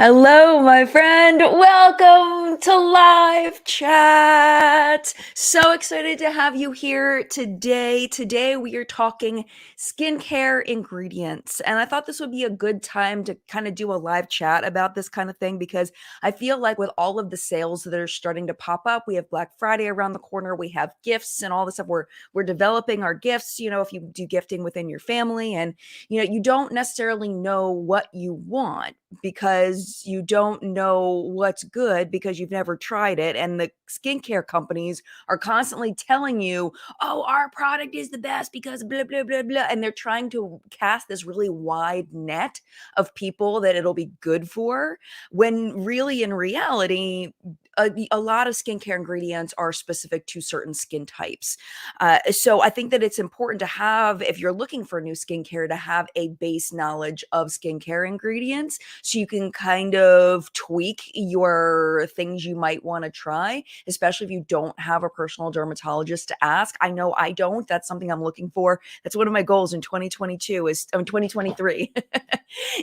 Hello, my friend. Welcome to live chat. So excited to have you here today. Today, we are talking skincare ingredients. And I thought this would be a good time to kind of do a live chat about this kind of thing because I feel like with all of the sales that are starting to pop up, we have Black Friday around the corner, we have gifts and all this stuff. We're developing our gifts, if you do gifting within your family and you don't necessarily know what you want because you don't know what's good because you've never tried it. And the skincare companies are constantly telling you, oh, our product is the best because blah, blah, blah, blah. And they're trying to cast this really wide net of people that it'll be good for, when really in reality, a lot of skincare ingredients are specific to certain skin types. So I think that it's important to have, if you're looking for new skincare, to have a base knowledge of skincare ingredients so you can kind of tweak your things you might want to try, especially if you don't have a personal dermatologist to ask. I know I don't. That's something I'm looking for. That's one of my goals in 2022 is 2023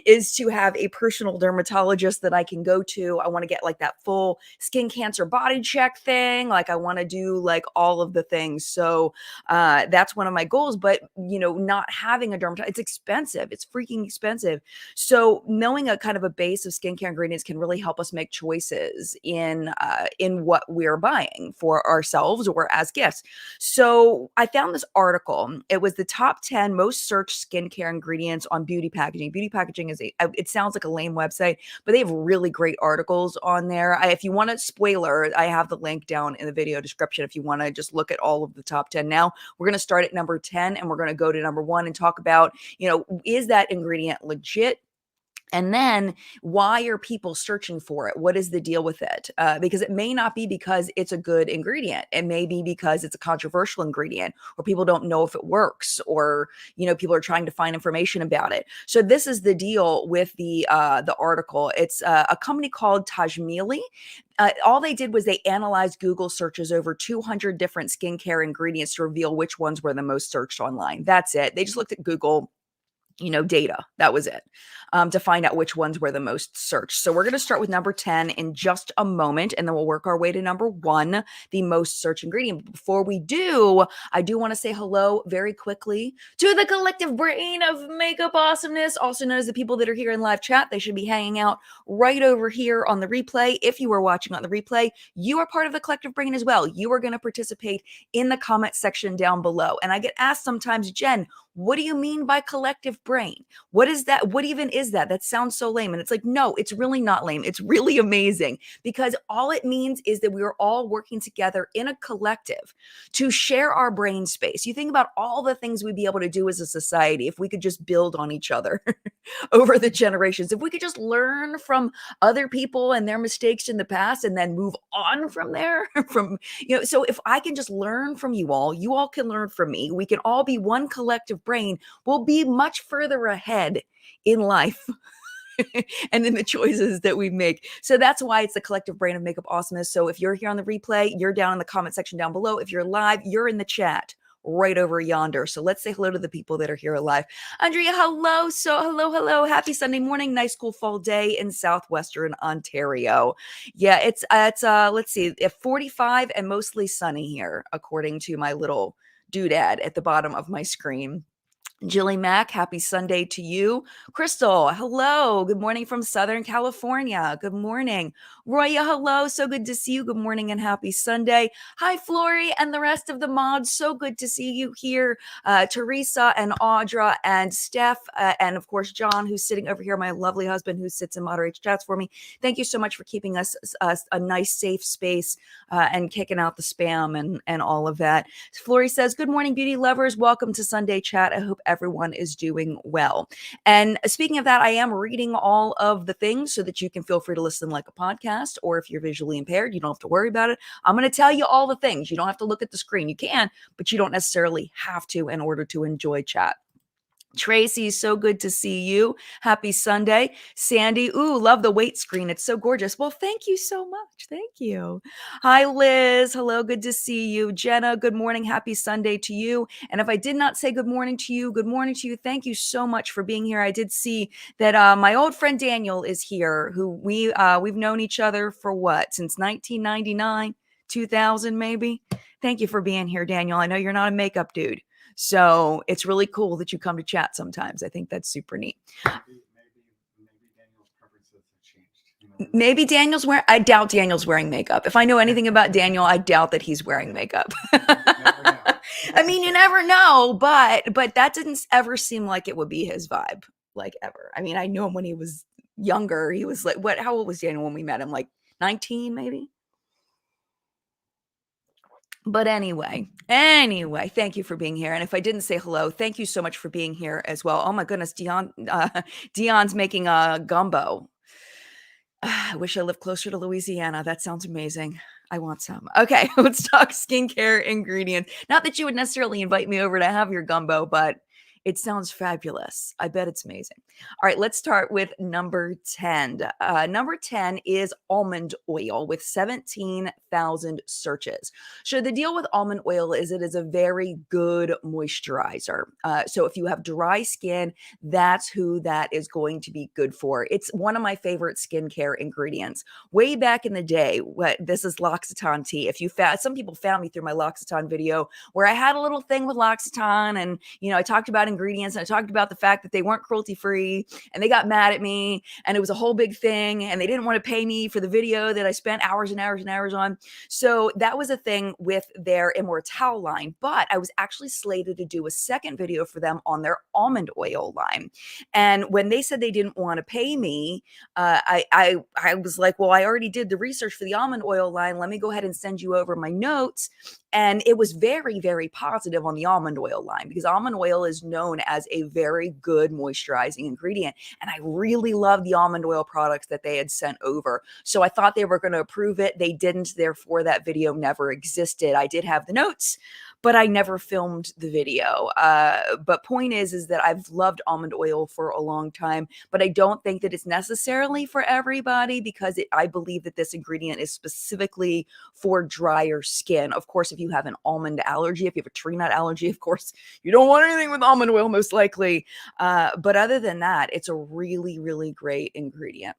is to have a personal dermatologist that I can go to. I want to get like that full skin cancer body check thing. Like I want to do like all of the things. So that's one of my goals. But not having a dermatologist, it's expensive. It's freaking expensive. So knowing a kind of a base of skincare ingredients can really help us make choices in what we're buying for ourselves or as gifts. So I found this article. It was the top 10 most searched skincare ingredients on Beauty Packaging. Beauty Packaging is it sounds like a lame website, but they have really great articles on there. If you want a spoiler, I have the link down in the video description if you want to just look at all of the top 10 now. We're going to start at number 10 and we're going to go to number 1 and talk about, is that ingredient legit? And then why are people searching for it? What is the deal with it? Because it may not be because it's a good ingredient. It may be because it's a controversial ingredient or people don't know if it works or, people are trying to find information about it. So this is the deal with the article. It's a company called Tajmili. All they did was they analyzed Google searches over 200 different skincare ingredients to reveal which ones were the most searched online. That's it. They just looked at Google data. That was it, to find out which ones were the most searched. So we're going to start with number 10 in just a moment, and then we'll work our way to number 1, the most searched ingredient. But before we do, I do want to say hello very quickly to the collective brain of makeup awesomeness, also known as the people that are here in live chat. They should be hanging out right over here on the replay. If you are watching on the replay, you are part of the collective brain as well. You are going to participate in the comment section down below. And I get asked sometimes, Jen, what do you mean by collective brain? What is that? What even is that? That sounds so lame. And it's like, no, it's really not lame. It's really amazing because all it means is that we are all working together in a collective to share our brain space. You think about all the things we'd be able to do as a society if we could just build on each other over the generations. If we could just learn from other people and their mistakes in the past and then move on from there, so if I can just learn from you all can learn from me. We can all be one collective brain. We'll be much further ahead in life and in the choices that we make. So that's why it's the collective brain of makeup awesomeness. So if you're here on the replay, you're down in the comment section down below. If you're live, you're in the chat right over yonder. So let's say hello to the people that are here live. Andrea, hello. So hello. Happy Sunday morning. Nice cool fall day in southwestern Ontario. Yeah, it's let's see, 45 and mostly sunny here, according to my little doodad at the bottom of my screen. Jilly Mack, happy Sunday to you. Crystal, hello. Good morning from Southern California. Good morning. Roya, hello. So good to see you. Good morning and happy Sunday. Hi, Flory and the rest of the mods. So good to see you here. Teresa and Audra and Steph, and of course, John, who's sitting over here, my lovely husband who sits and moderates chats for me. Thank you so much for keeping us a nice, safe space and kicking out the spam and all of that. Flory says, good morning, beauty lovers. Welcome to Sunday chat. I hope everyone is doing well. And speaking of that, I am reading all of the things so that you can feel free to listen like a podcast, or if you're visually impaired, you don't have to worry about it. I'm going to tell you all the things. You don't have to look at the screen. You can, but you don't necessarily have to in order to enjoy chat. Tracy, so good to see you. Happy Sunday. Sandy, ooh, love the weight screen. It's so gorgeous. Well, thank you so much. Thank you. Hi, Liz. Hello, good to see you. Jenna, good morning. Happy Sunday to you. And if I did not say good morning to you, good morning to you. Thank you so much for being here. I did see that my old friend Daniel is here, who we've known each other for what, since 1999, 2000 maybe. Thank you for being here, Daniel. I know you're not a makeup dude. So it's really cool that you come to chat sometimes. I think that's super neat. Maybe Daniel's preferences have changed. Maybe Daniel's wearing, I doubt Daniel's wearing makeup. If I know anything about Daniel, I doubt that he's wearing makeup. I mean, you never know, but that didn't ever seem like it would be his vibe, like ever. I mean, I knew him when he was younger. He was like, how old was Daniel when we met him? Like 19 maybe? But anyway, thank you for being here. And if I didn't say hello, thank you so much for being here as well. Oh my goodness, Dion's making a gumbo. I wish I lived closer to Louisiana. That sounds amazing. I want some. Okay, let's talk skincare ingredients. Not that you would necessarily invite me over to have your gumbo, but it sounds fabulous. I bet it's amazing. All right, let's start with number 10. Number 10 is almond oil with 17,000 searches. So the deal with almond oil is it is a very good moisturizer. So if you have dry skin, that's who that is going to be good for. It's one of my favorite skincare ingredients. Way back in the day, this is L'Occitane tea. If you some people found me through my L'Occitane video where I had a little thing with L'Occitane, and I talked about ingredients, and I talked about the fact that they weren't cruelty free, and they got mad at me, and it was a whole big thing, and they didn't want to pay me for the video that I spent hours and hours and hours on. So that was a thing with their Immortelle line, but I was actually slated to do a second video for them on their almond oil line. And when they said they didn't want to pay me, I was like, well, I already did the research for the almond oil line. Let me go ahead and send you over my notes. And it was very, very positive on the almond oil line because almond oil is known as a very good moisturizing ingredient. And I really love the almond oil products that they had sent over. So I thought they were going to approve it. They didn't. Therefore, that video never existed. I did have the notes, but I never filmed the video. But point is that I've loved almond oil for a long time, but I don't think that it's necessarily for everybody because I believe that this ingredient is specifically for drier skin. Of course, if you have an almond allergy, if you have a tree nut allergy, of course, you don't want anything with almond oil, most likely. But other than that, it's a really, really great ingredient.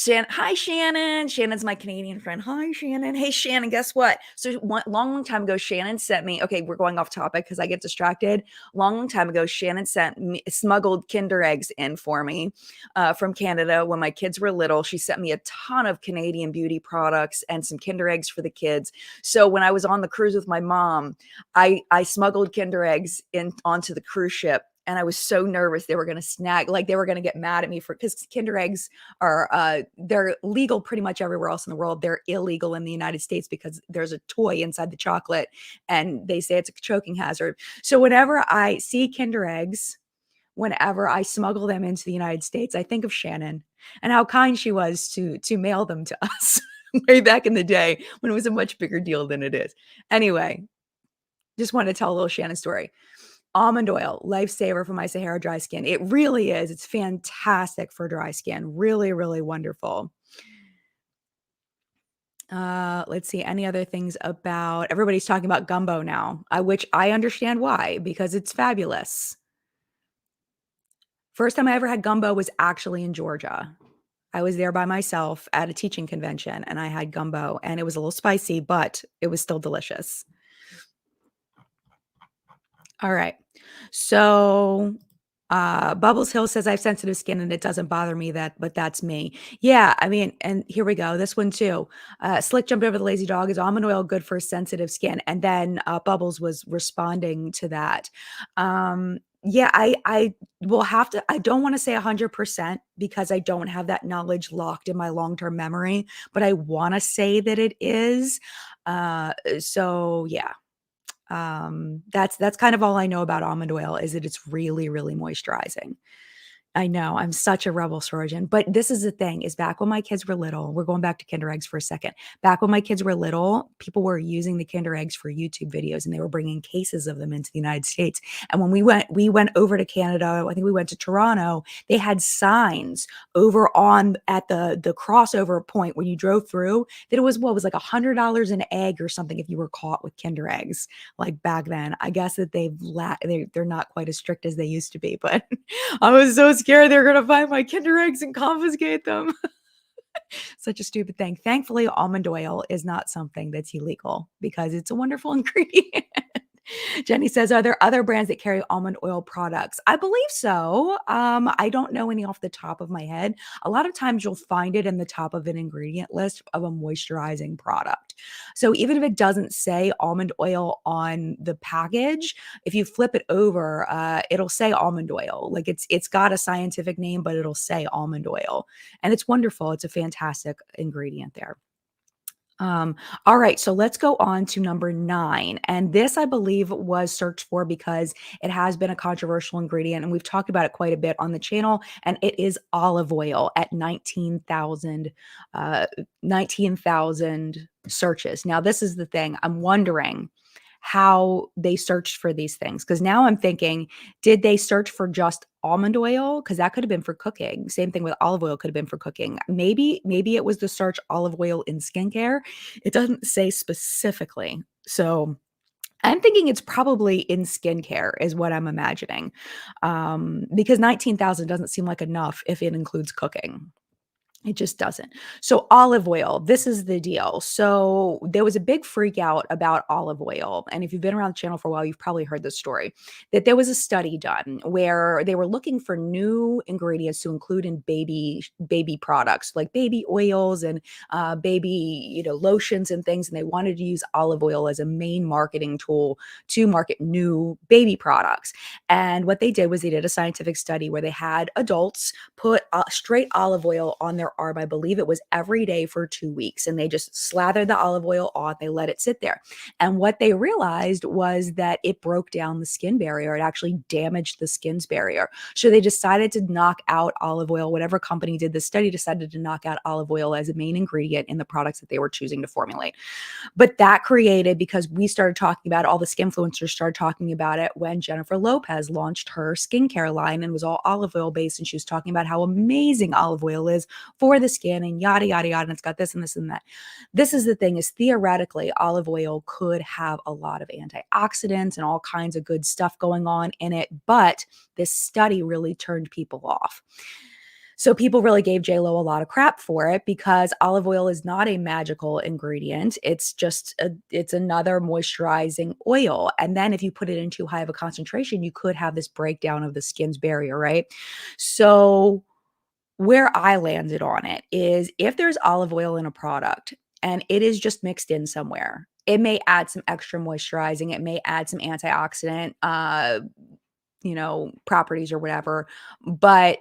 Hi, Shannon. Shannon's my Canadian friend. Hi, Shannon. Hey, Shannon, guess what? So long time ago, Shannon sent me, okay, we're going off topic because I get distracted. Long time ago, Shannon smuggled Kinder Eggs in for me from Canada when my kids were little. She sent me a ton of Canadian beauty products and some Kinder Eggs for the kids. So when I was on the cruise with my mom, I smuggled Kinder Eggs onto the cruise ship. And I was so nervous they were going to snag, like they were going to get mad at me because Kinder Eggs are, they're legal pretty much everywhere else in the world. They're illegal in the United States because there's a toy inside the chocolate and they say it's a choking hazard. So whenever I see Kinder Eggs, whenever I smuggle them into the United States, I think of Shannon and how kind she was to mail them to us way back in the day when it was a much bigger deal than it is. Anyway, just wanted to tell a little Shannon story. Almond oil, lifesaver for my Sahara dry skin. It really is. It's fantastic for dry skin. Really, really wonderful. Let's see. Any other things about everybody's talking about gumbo now, which I understand why, because it's fabulous. First time I ever had gumbo was actually in Georgia. I was there by myself at a teaching convention and I had gumbo and it was a little spicy, but it was still delicious. All right. So Bubbles Hill says I have sensitive skin and it doesn't bother me but that's me. Yeah, I mean, and here we go. This one too. Slick jumped over the lazy dog. Is almond oil good for sensitive skin? And then Bubbles was responding to that. Yeah, I will have to, I don't want to say 100% because I don't have that knowledge locked in my long-term memory, but I want to say that it is. So yeah. That's kind of all I know about almond oil is that it's really, really moisturizing. I know, I'm such a rebel Sorojan, but this is the thing, is back when my kids were little, we're going back to Kinder Eggs for a second. Back when my kids were little, people were using the Kinder Eggs for YouTube videos, and they were bringing cases of them into the United States. And when we went over to Canada, I think we went to Toronto, they had signs over on at the crossover point when you drove through that it was what was like $100 an egg or something if you were caught with Kinder Eggs. Like back then, I guess that they're not quite as strict as they used to be, but I was so scared they were gonna find my Kinder Eggs and confiscate them. Such a stupid thing. Thankfully, almond oil is not something that's illegal because it's a wonderful ingredient. Jenny says, are there other brands that carry almond oil products? I believe so. I don't know any off the top of my head. A lot of times you'll find it in the top of an ingredient list of a moisturizing product. So even if it doesn't say almond oil on the package, if you flip it over, it'll say almond oil. Like it's got a scientific name, but it'll say almond oil. And it's wonderful. It's a fantastic ingredient there. Um, all right, so let's go on to number 9. And this, I believe, was searched for because it has been a controversial ingredient, and we've talked about it quite a bit on the channel. And it is olive oil at 19,000 searches. Now, this is the thing. I'm wondering how they searched for these things, because now I'm thinking, did they search for just almond oil? Because that could have been for cooking. Same thing with olive oil, could have been for cooking. Maybe it was the search olive oil in skincare. It doesn't say specifically. So I'm thinking it's probably in skincare is what I'm imagining. Because 19,000 doesn't seem like enough if it includes cooking. It just doesn't. So olive oil, this is the deal. So there was a big freak out about olive oil. And if you've been around the channel for a while, you've probably heard this story, that there was a study done where they were looking for new ingredients to include in baby products like baby oils and baby, lotions and things. And they wanted to use olive oil as a main marketing tool to market new baby products. And what they did was they did a scientific study where they had adults put straight olive oil on their arm. I believe it was every day for 2 weeks. And they just slathered the olive oil on, they let it sit there. And what they realized was that it broke down the skin barrier. It actually damaged the skin's barrier. So they decided to knock out olive oil. Whatever company did this study decided to knock out olive oil as a main ingredient in the products that they were choosing to formulate. But that created, because we started talking about it, all the skinfluencers started talking about it when Jennifer Lopez launched her skincare line and was all olive oil based. And she was talking about how amazing olive oil is for the skin and yada, yada, yada. And it's got this and this and that. This is the thing, is theoretically olive oil could have a lot of antioxidants and all kinds of good stuff going on in it. But this study really turned people off. So people really gave JLo a lot of crap for it because olive oil is not a magical ingredient. It's just it's another moisturizing oil. And then if you put it in too high of a concentration, you could have this breakdown of the skin's barrier, right? So where I landed on it is, if there's olive oil in a product and it is just mixed in somewhere, it may add some extra moisturizing, it may add some antioxidant properties or whatever. But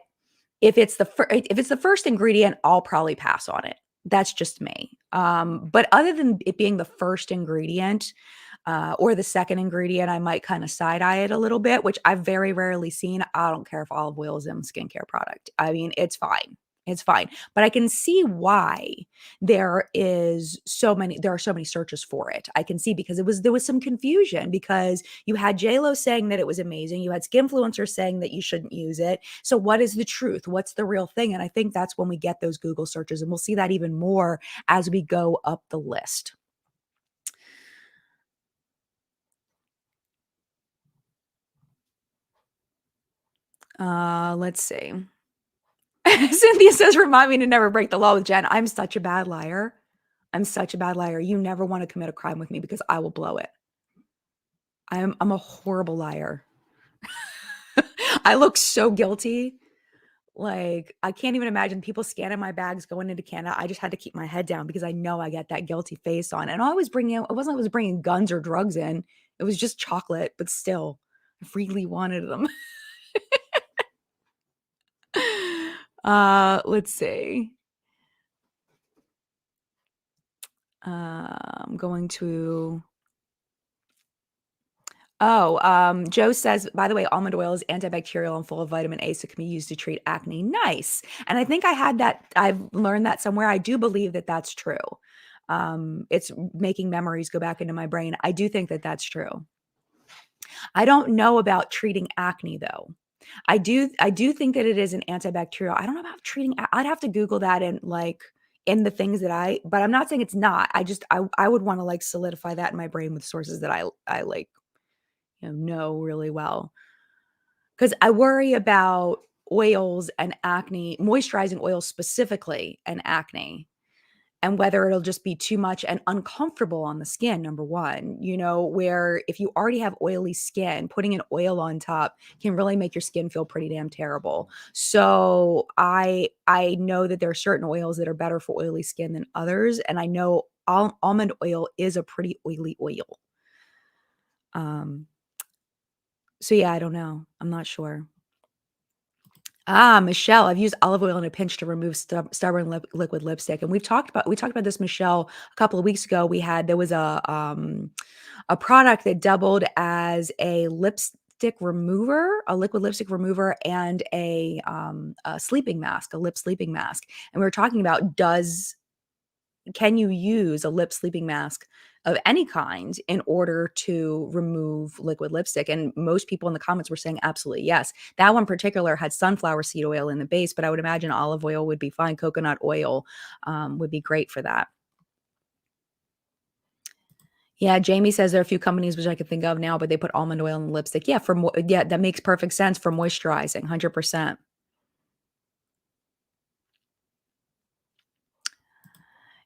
if it's the first ingredient, I'll probably pass on it. That's just me. But other than it being the first ingredient, or the second ingredient, I might kind of side eye it a little bit, which I've very rarely seen. I don't care if olive oil is in a skincare product. I mean, it's fine. It's fine. But I can see why there are so many searches for it. I can see, because there was some confusion, because you had JLo saying that it was amazing. You had skinfluencers saying that you shouldn't use it. So what is the truth? What's the real thing? And I think that's when we get those Google searches, and we'll see that even more as we go up the list. Let's see. Cynthia says, remind me to never break the law with Jen. I'm such a bad liar. I'm such a bad liar. You never want to commit a crime with me because I will blow it. I'm a horrible liar. I look so guilty. Like, I can't even imagine people scanning my bags going into Canada. I just had to keep my head down because I know I get that guilty face on. And I was it wasn't like I was bringing guns or drugs in. It was just chocolate, but still, I really wanted them. Let's see. I'm going to Oh, Joe says, by the way, almond oil is antibacterial and full of vitamin A, so it can be used to treat acne. Nice. And I think I had that, I've learned that somewhere. I do believe that that's true. It's making memories go back into my brain. I do think that that's true. I don't know about treating acne though. I do think that it is an antibacterial. I don't know about treating. I'd have to Google that and like in the things that but I'm not saying it's not. I would want to like solidify that in my brain with sources that I like, know really well. Because I worry about oils and acne, moisturizing oils specifically and acne, and whether it'll just be too much and uncomfortable on the skin, number one, where if you already have oily skin, putting an oil on top can really make your skin feel pretty damn terrible. So I know that there are certain oils that are better for oily skin than others, and I know almond oil is a pretty oily oil. So yeah, I don't know. I'm not sure. Michelle, I've used olive oil in a pinch to remove stubborn liquid lipstick, and we talked about this, Michelle, a couple of weeks ago. There was a product that doubled as a lipstick remover, a liquid lipstick remover, and a sleeping mask, a lip sleeping mask. And we were talking about can you use a lip sleeping mask of any kind in order to remove liquid lipstick? And most people in the comments were saying absolutely yes. That one particular had sunflower seed oil in the base, but I would imagine olive oil would be fine. Coconut oil would be great for that. Yeah, Jamie says there are a few companies which I could think of now, but they put almond oil in the lipstick. Yeah, yeah, that makes perfect sense for moisturizing, 100%.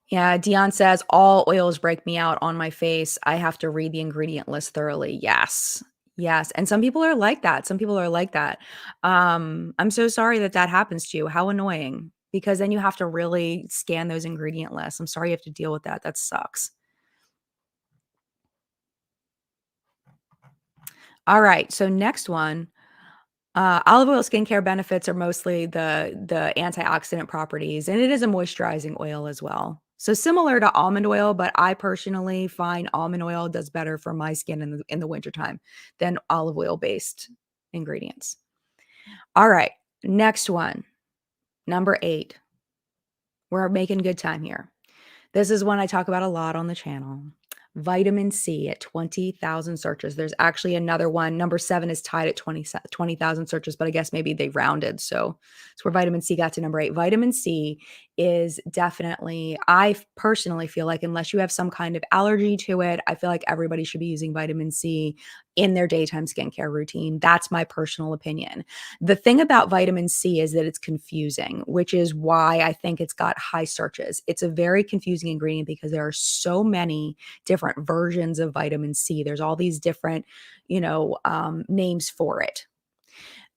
Yeah, Dion says all oils break me out on my face. I have to read the ingredient list thoroughly. Yes. Yes. And some people are like that. Some people are like that. I'm so sorry that that happens to you. How annoying. Because then you have to really scan those ingredient lists. I'm sorry you have to deal with that. That sucks. All right. So next one. Olive oil skincare benefits are mostly the antioxidant properties, and it is a moisturizing oil as well. So similar to almond oil, but I personally find almond oil does better for my skin in the wintertime than olive oil based ingredients. All right, next one, number 8. We're making good time here. This is one I talk about a lot on the channel. Vitamin C at 20,000 searches. There's actually another one. Number 7 is tied at 20,000 searches, but I guess maybe they rounded. So it's where vitamin C got to number 8. Vitamin C is definitely, I personally feel like, unless you have some kind of allergy to it, I feel like everybody should be using vitamin C in their daytime skincare routine. That's my personal opinion. The thing about vitamin C is that it's confusing, which is why I think it's got high searches. It's a very confusing ingredient because there are so many different versions of vitamin C. There's all these different, names for it.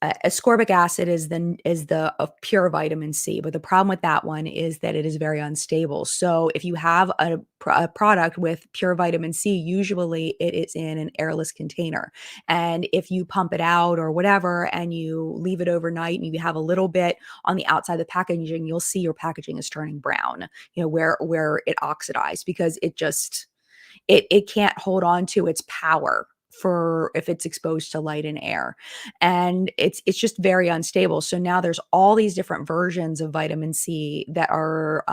Ascorbic acid is the pure vitamin C, but the problem with that one is that it is very unstable. So if you have a product with pure vitamin C, usually it is in an airless container, and if you pump it out or whatever, and you leave it overnight, and you have a little bit on the outside of the packaging, you'll see your packaging is turning brown. Where it oxidized because it can't hold on to its power for if it's exposed to light and air, and it's just very unstable. So now there's all these different versions of vitamin C that are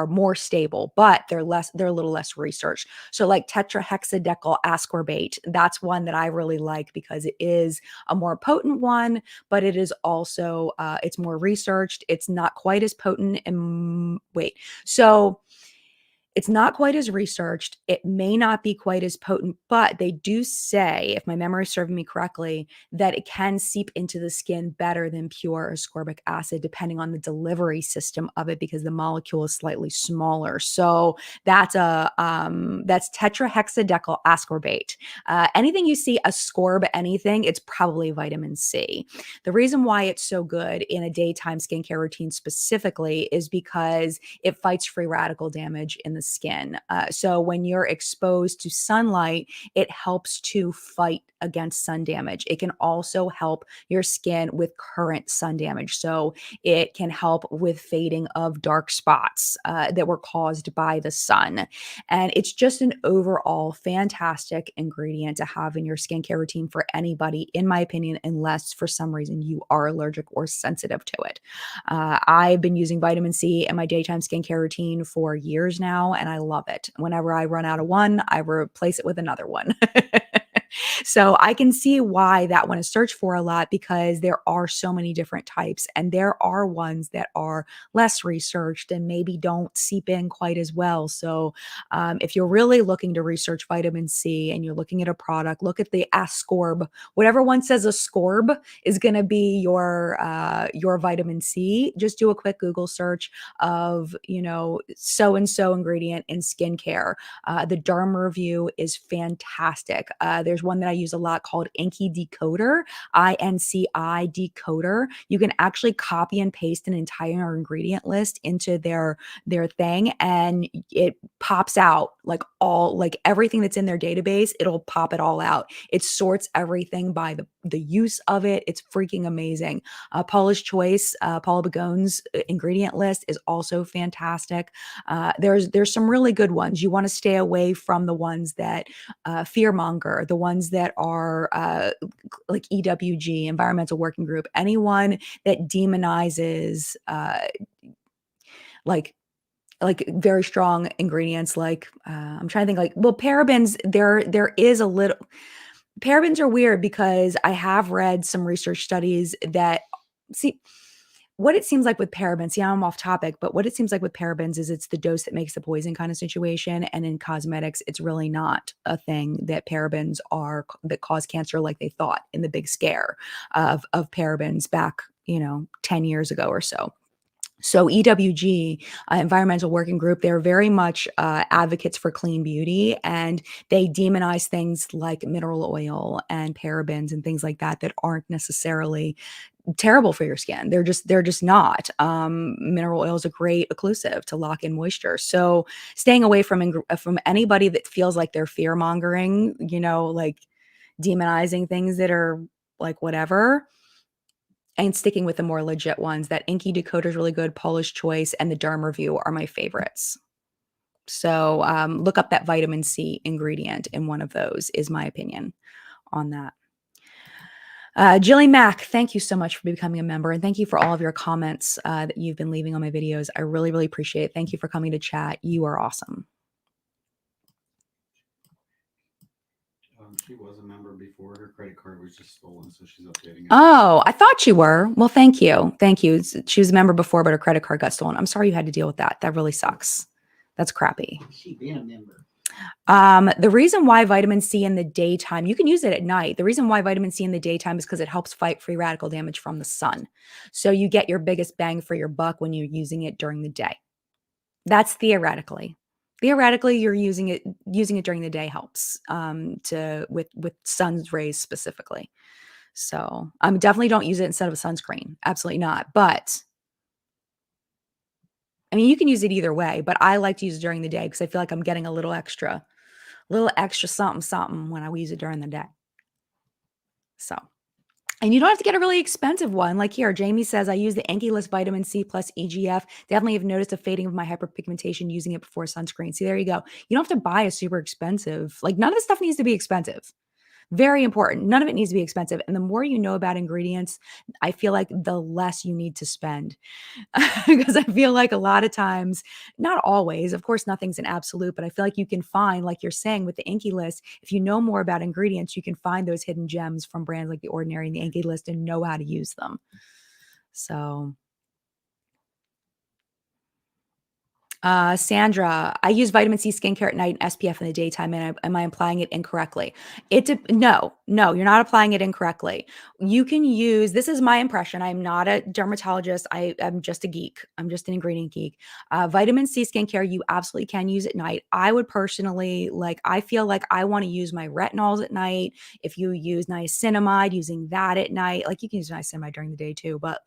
more stable, but they're a little less researched. So like tetrahexadecyl ascorbate, that's one that I really like because it is a more potent one, but it is also it's more researched. It's not quite as potent. And so it's not quite as researched. It may not be quite as potent, but they do say, if my memory is serving me correctly, that it can seep into the skin better than pure ascorbic acid, depending on the delivery system of it, because the molecule is slightly smaller. So that's tetrahexadecyl ascorbate. Anything you see ascorb anything, it's probably vitamin C. The reason why it's so good in a daytime skincare routine specifically is because it fights free radical damage in the skin. So when you're exposed to sunlight, it helps to fight against sun damage. It can also help your skin with current sun damage. So it can help with fading of dark spots that were caused by the sun. And it's just an overall fantastic ingredient to have in your skincare routine for anybody, in my opinion, unless for some reason you are allergic or sensitive to it. I've been using vitamin C in my daytime skincare routine for years now, and I love it. Whenever I run out of one, I replace it with another one. So I can see why that one is searched for a lot, because there are so many different types, and there are ones that are less researched and maybe don't seep in quite as well. So if you're really looking to research vitamin C and you're looking at a product, look at the ascorb. Whatever one says ascorb is going to be your vitamin C. Just do a quick Google search of, so and so ingredient in skincare. The Derm Review is fantastic. There's one that I use a lot called Inky Decoder, INCI Decoder. You can actually copy and paste an entire ingredient list into their thing, and it pops out like everything that's in their database. It'll pop it all out. It sorts everything by the use of it. It's freaking amazing. Paula's Choice, Paula Begone's ingredient list is also fantastic. There's some really good ones. You want to stay away from the ones that fearmonger, the ones that are like EWG, Environmental Working Group, anyone that demonizes like very strong ingredients. I'm trying to think, parabens. There is a little. Parabens are weird because I have read some research studies that see what it seems like with parabens. Yeah, I'm off topic, but what it seems like with parabens is it's the dose that makes the poison kind of situation. And in cosmetics, it's really not a thing that parabens are that cause cancer like they thought in the big scare of parabens back, 10 years ago or so. So EWG, Environmental Working Group, they're very much advocates for clean beauty, and they demonize things like mineral oil and parabens and things like that aren't necessarily terrible for your skin. They're just not. Mineral oil is a great occlusive to lock in moisture. So staying away from anybody that feels like they're fear mongering, like demonizing things that are like whatever, and sticking with the more legit ones. That Inky Decoder is really good. Paula's Choice and the Derm Review are my favorites. So look up that vitamin C ingredient in one of those, is my opinion on that. Jilly Mack, thank you so much for becoming a member, and thank you for all of your comments that you've been leaving on my videos. I really, really appreciate it. Thank you for coming to chat. You are awesome. She was a member before. Her credit card was just stolen, so she's updating it. Oh, I thought you were. Well, thank you. Thank you. She was a member before, but her credit card got stolen. I'm sorry you had to deal with that. That really sucks. That's crappy. She been a member. The reason why vitamin C in the daytime, you can use it at night. The reason why vitamin C in the daytime is because it helps fight free radical damage from the sun. So you get your biggest bang for your buck when you're using it during the day. That's theoretically. Theoretically, you're using it during the day helps with sun's rays specifically. So definitely don't use it instead of a sunscreen. Absolutely not. But I mean, you can use it either way, but I like to use it during the day because I feel like I'm getting a little extra something when I use it during the day. So, and you don't have to get a really expensive one. Like here, Jamie says, I use the Anki List Vitamin C plus EGF. Definitely have noticed a fading of my hyperpigmentation using it before sunscreen. See, there you go. You don't have to buy a super expensive, none of this stuff needs to be expensive. Very important. None of it needs to be expensive. And the more you know about ingredients, I feel like the less you need to spend. Because I feel like a lot of times, not always, of course, nothing's an absolute, but I feel like you can find, like you're saying with the Anki List, if you know more about ingredients, you can find those hidden gems from brands like The Ordinary and the Anki List and know how to use them. So Sandra, I use vitamin C skincare at night and SPF in the daytime. And am I applying it incorrectly? No, you're not applying it incorrectly. You can use, this is my impression. I'm not a dermatologist. I'm just a geek. I'm just an ingredient geek. Vitamin C skincare, you absolutely can use at night. I would personally, I feel like I want to use my retinols at night. If you use niacinamide, using that at night, you can use niacinamide during the day too, but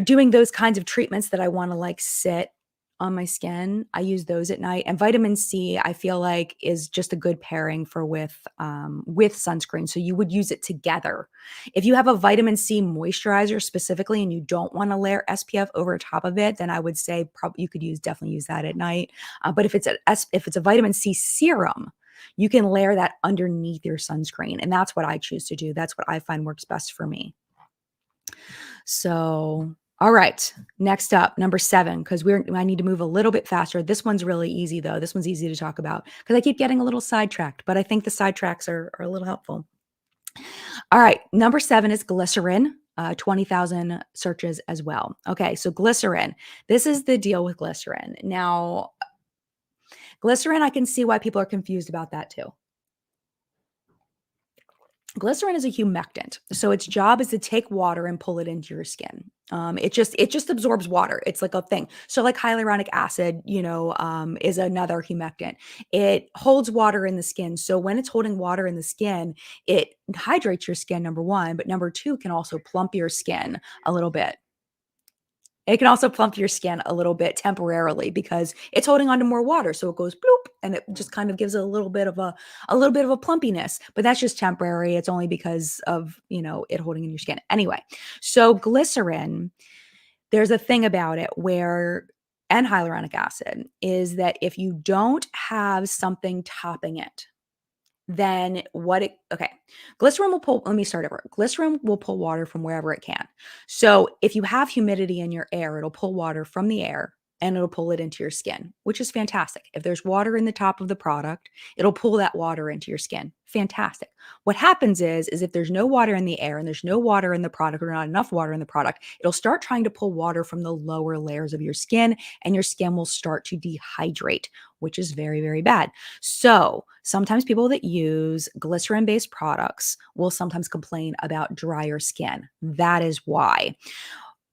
doing those kinds of treatments that I want to sit on my skin. I use those at night. And vitamin C, I feel like is just a good pairing for with sunscreen. So you would use it together. If you have a vitamin C moisturizer specifically and you don't want to layer SPF over top of it, then I would say you could definitely use that at night. But if it's a vitamin C serum, you can layer that underneath your sunscreen. And that's what I choose to do. That's what I find works best for me. So, all right, next up, number 7, because I need to move a little bit faster. This one's really easy, though. This one's easy to talk about because I keep getting a little sidetracked, but I think the sidetracks are a little helpful. All right, number 7 is glycerin. 20,000 searches as well. Okay, so glycerin. This is the deal with glycerin. Now, glycerin, I can see why people are confused about that too. Glycerin is a humectant. So its job is to take water and pull it into your skin. It just absorbs water. It's like a thing. So like hyaluronic acid, is another humectant. It holds water in the skin. So when it's holding water in the skin, it hydrates your skin, number 1, but number 2 can also plump your skin a little bit. It can also plump your skin a little bit temporarily because it's holding on to more water. So it goes bloop and it just kind of gives it a little bit of a plumpiness, but that's just temporary. It's only because of, it holding in your skin. Anyway, so glycerin, there's a thing about it and hyaluronic acid is that if you don't have something topping it, then glycerin will pull, let me start over. Glycerin will pull water from wherever it can. So if you have humidity in your air, it'll pull water from the air and it'll pull it into your skin, which is fantastic. If there's water in the top of the product, it'll pull that water into your skin. Fantastic. What happens is if there's no water in the air and there's no water in the product or not enough water in the product, it'll start trying to pull water from the lower layers of your skin and your skin will start to dehydrate, which is very, very bad. So sometimes people that use glycerin-based products will sometimes complain about drier skin. That is why.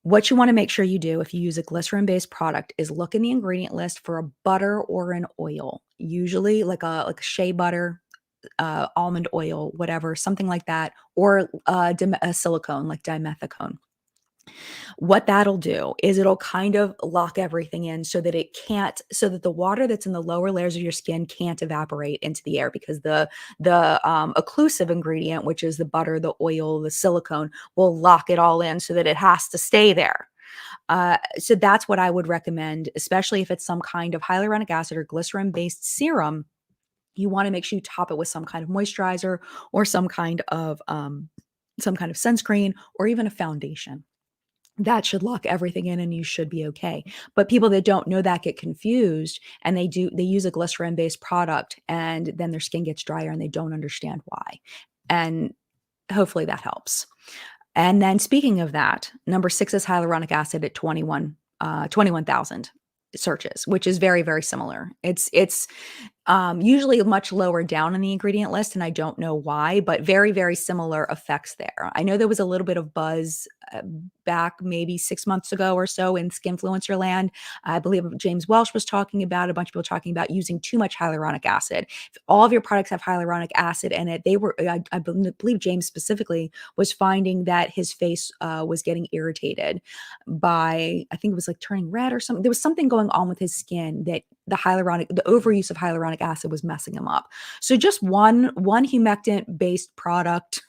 What you want to make sure you do if you use a glycerin-based product is look in the ingredient list for a butter or an oil, usually like a shea butter, almond oil, whatever, something like that, or a silicone like dimethicone. What that'll do is it'll kind of lock everything in so that the water that's in the lower layers of your skin can't evaporate into the air because the occlusive ingredient, which is the butter, the oil, the silicone, will lock it all in so that it has to stay there. So that's what I would recommend, especially if it's some kind of hyaluronic acid or glycerin-based serum. You want to make sure you top it with some kind of moisturizer or some kind of sunscreen or even a foundation. That should lock everything in and you should be okay. But people that don't know that get confused and they use a glycerin-based product and then their skin gets drier and they don't understand why. And hopefully that helps. And then speaking of that, number 6 is hyaluronic acid at 21,000 searches, which is very, very similar. It's usually much lower down in the ingredient list, and I don't know why, but very, very similar effects there. I know there was a little bit of buzz back maybe 6 months ago or so in Skinfluencer land. I believe James Welsh was talking about, a bunch of people talking about using too much hyaluronic acid. If all of your products have hyaluronic acid in it, I believe James specifically was finding that his face was getting irritated by, I think it was like turning red or something. There was something going on with his skin that the overuse of hyaluronic acid was messing him up. So just one humectant based product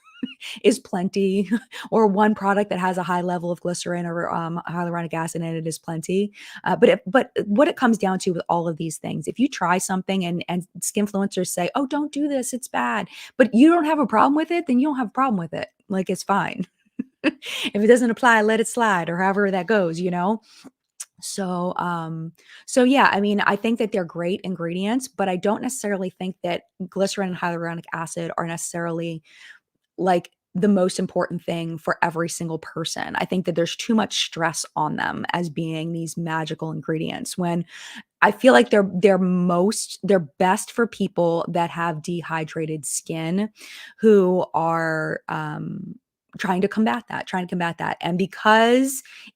is plenty, or one product that has a high level of glycerin or hyaluronic acid in it is plenty. But what it comes down to with all of these things, if you try something and skinfluencers say, "Oh, don't do this, it's bad," but you don't have a problem with it, then you don't have a problem with it. Like, it's fine. If it doesn't apply, let it slide, or however that goes, So, yeah, I mean, I think that they're great ingredients, but I don't necessarily think that glycerin and hyaluronic acid are necessarily like the most important thing for every single person. I think that there's too much stress on them as being these magical ingredients when I feel like they're best for people that have dehydrated skin who are trying to combat that. And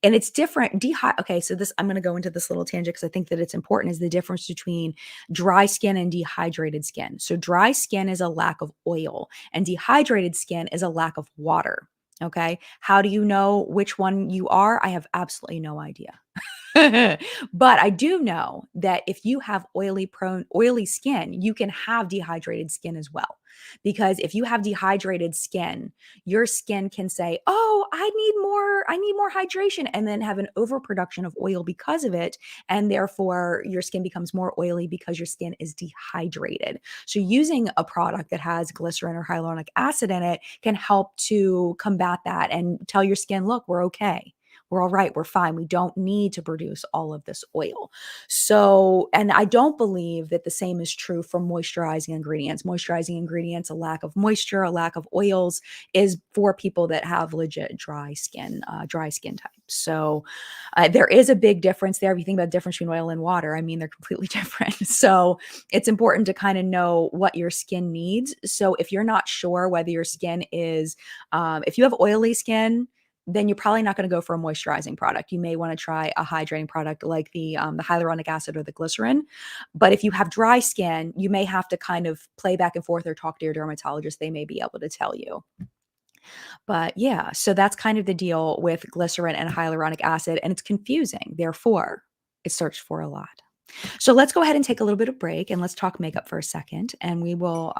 it's different. Okay, so I'm going to go into this little tangent because I think that it's important, is the difference between dry skin and dehydrated skin. So dry skin is a lack of oil and dehydrated skin is a lack of water. Okay. How do you know which one you are? I have absolutely no idea. But I do know that if you have oily skin, you can have dehydrated skin as well. Because if you have dehydrated skin, your skin can say, "Oh, I need more hydration," and then have an overproduction of oil because of it, and therefore your skin becomes more oily because your skin is dehydrated. So using a product that has glycerin or hyaluronic acid in it can help to combat that and tell your skin, "Look, we're okay. We're all right. We're fine. We don't need to produce all of this oil." So, and I don't believe that the same is true for moisturizing ingredients. Moisturizing ingredients, a lack of moisture, a lack of oils is for people that have legit dry skin type. So, there is a big difference there. If you think about the difference between oil and water, I mean, they're completely different. So, it's important to kind of know what your skin needs. So, if you're not sure whether your skin is, if you have oily skin, then you're probably not going to go for a moisturizing product. You may want to try a hydrating product like the hyaluronic acid or the glycerin. But if you have dry skin, you may have to kind of play back and forth or talk to your dermatologist. They may be able to tell you. But yeah, so that's kind of the deal with glycerin and hyaluronic acid, and it's confusing. Therefore, it's searched for a lot. So let's go ahead and take a little bit of break and let's talk makeup for a second. And we'll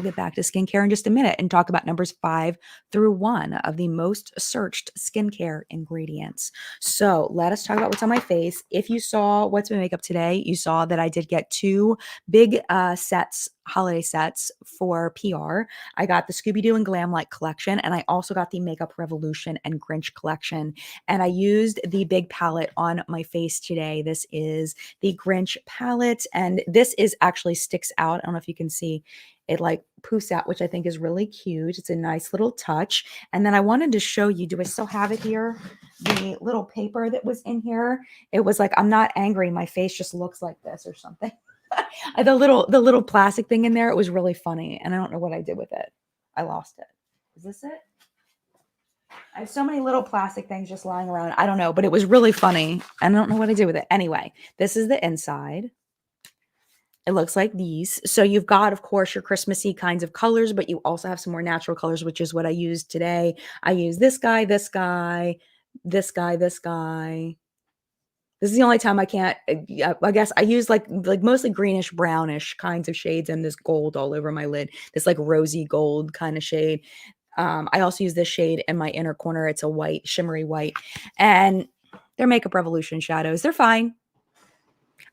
get back to skincare in just a minute and talk about numbers 5 through 1 of the most searched skincare ingredients. So let us talk about what's on my face. If you saw what's my makeup today, you saw that I did get 2 big holiday sets for PR. I got the Scooby-Doo and Glam Light collection, and I also got the Makeup Revolution and Grinch collection. And I used the big palette on my face today. This is the Grinch palette, and this is actually sticks out. I don't know if you can see it, like poofs out, which I think is really cute. It's a nice little touch. And then I wanted to show you, do I still have it here? The little paper that was in here. It was like, "I'm not angry. My face just looks like this," or something. The little plastic thing in there, it was really funny, and I don't know what I did with it. I lost it. Is this it? I have so many little plastic things just lying around. I don't know, but it was really funny. I don't know what I did with it. Anyway, this is the inside. It looks like these. So you've got, of course, your Christmassy kinds of colors, but you also have some more natural colors, which is what I used today. I used this guy, this guy, this guy, this guy. This is the only time I can't, I guess I use like mostly greenish, brownish kinds of shades and this gold all over my lid, this like rosy gold kind of shade. I also use this shade in my inner corner. It's a white, shimmery white. And they're Makeup Revolution shadows. They're fine.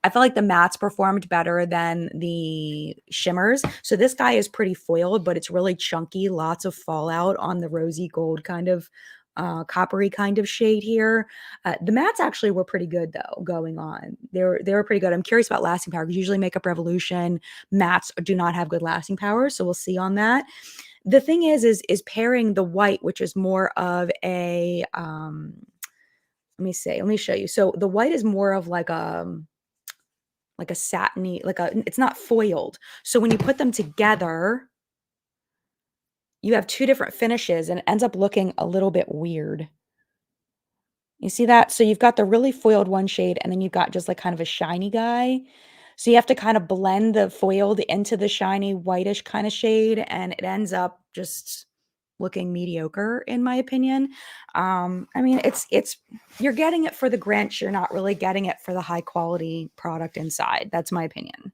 I feel like the mattes performed better than the shimmers. So this guy is pretty foiled, but it's really chunky, lots of fallout on the rosy gold kind of coppery kind of shade here. The mattes actually were pretty good though going on. They were pretty good. I'm curious about lasting power because usually Makeup Revolution mattes do not have good lasting power. So we'll see on that. The thing is pairing the white, which is more of a, let me show you. So the white is more of like a satiny, it's not foiled. So when you put them together, you have 2 different finishes and it ends up looking a little bit weird. You see that? So you've got the really foiled one shade and then you've got just like kind of a shiny guy. So you have to kind of blend the foiled into the shiny whitish kind of shade and it ends up just looking mediocre in my opinion. I mean, it's you're getting it for the Grinch. You're not really getting it for the high quality product inside. That's my opinion.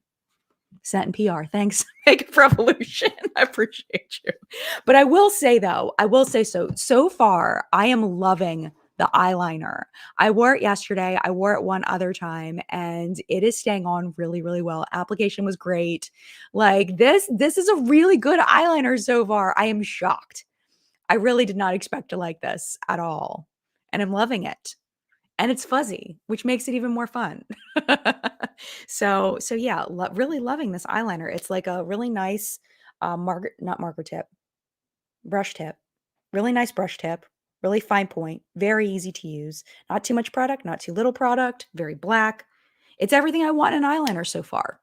Set in PR. Thanks, Makeup Revolution. I appreciate you. But I will say though, so far, I am loving the eyeliner. I wore it yesterday. I wore it one other time and it is staying on really, really well. Application was great. Like this is a really good eyeliner so far. I am shocked. I really did not expect to like this at all. And I'm loving it. And it's fuzzy, which makes it even more fun. So yeah, really loving this eyeliner. It's like a really nice not marker tip, brush tip. Really nice brush tip, really fine point, very easy to use. Not too much product, not too little product, very black. It's everything I want in an eyeliner so far.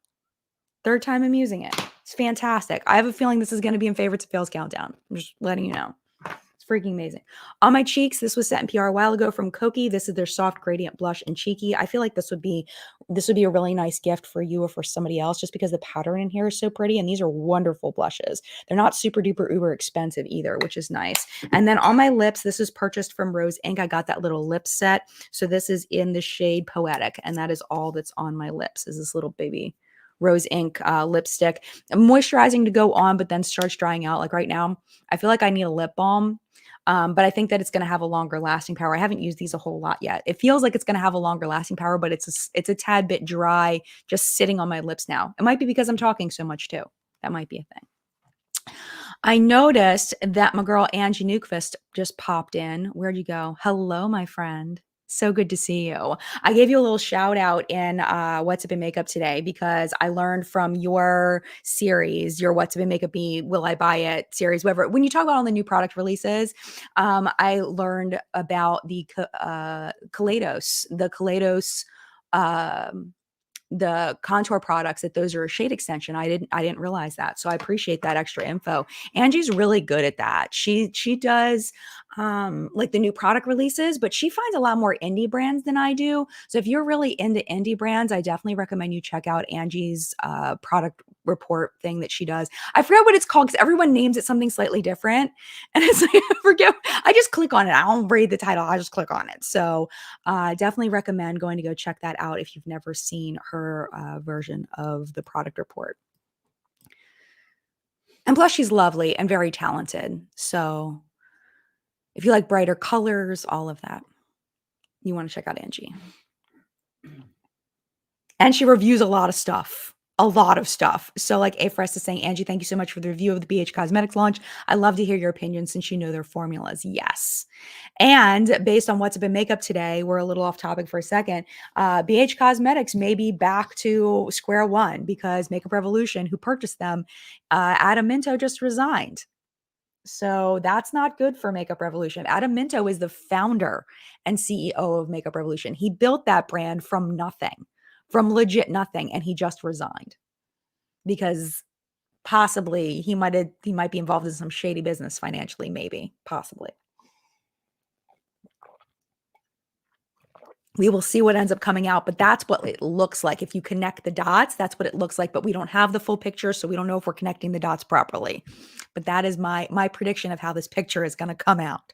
3rd time I'm using it. It's fantastic. I have a feeling this is going to be in favorites and fails countdown. I'm just letting you know. It's freaking amazing. On my cheeks, this was set in PR a while ago from Koki. This is their soft gradient blush and cheeky. I feel like this would be a really nice gift for you or for somebody else, just because the pattern in here is so pretty. And these are wonderful blushes. They're not super duper uber expensive either, which is nice. And then on my lips, this is purchased from Rose Inc. I got that little lip set. So this is in the shade Poetic, and that is all that's on my lips, is this little baby Rose Inc. Lipstick. Moisturizing to go on, but then starts drying out. Like right now, I feel like I need a lip balm. But I think that it's going to have a longer lasting power. I haven't used these a whole lot yet. It feels like it's going to have a longer lasting power, but it's a tad bit dry, just sitting on my lips now. It might be because I'm talking so much too. That might be a thing. I noticed that my girl Angie Newquist just popped in. Where'd you go? Hello, my friend. So good to see you. I gave you a little shout out in What's Up in Makeup today because I learned from your series, your What's Up in Makeup Me, Will I Buy It series, whatever. When you talk about all the new product releases, I learned about the Kaleidos, the contour products, that those are a shade extension. I didn't realize that. So I appreciate that extra info. Angie's really good at that. She does like the new product releases, but she finds a lot more indie brands than I do. So if you're really into indie brands, I definitely recommend you check out Angie's product report thing that she does. I forget what it's called because everyone names it something slightly different. And it's like, I forget. I just click on it. I don't read the title. I just click on it. So definitely recommend going to go check that out if you've never seen her version of the product report. And plus, she's lovely and very talented. So if you like brighter colors, all of that, you want to check out Angie. And she reviews a lot of stuff. So like A4S is saying, Angie, thank you so much for the review of the BH Cosmetics launch. I love to hear your opinion since you know their formulas. Yes. And based on What's Up in Makeup today, we're a little off topic for a second. BH Cosmetics may be back to square one because Makeup Revolution, who purchased them, Adam Minto just resigned. So that's not good for Makeup Revolution. Adam Minto is the founder and CEO of Makeup Revolution. He built that brand from nothing, from legit nothing, and he just resigned because possibly he might be involved in some shady business financially, maybe, possibly. We will see what ends up coming out, but that's what it looks like. If you connect the dots, that's what it looks like, but we don't have the full picture, so we don't know if we're connecting the dots properly. But that is my prediction of how this picture is going to come out.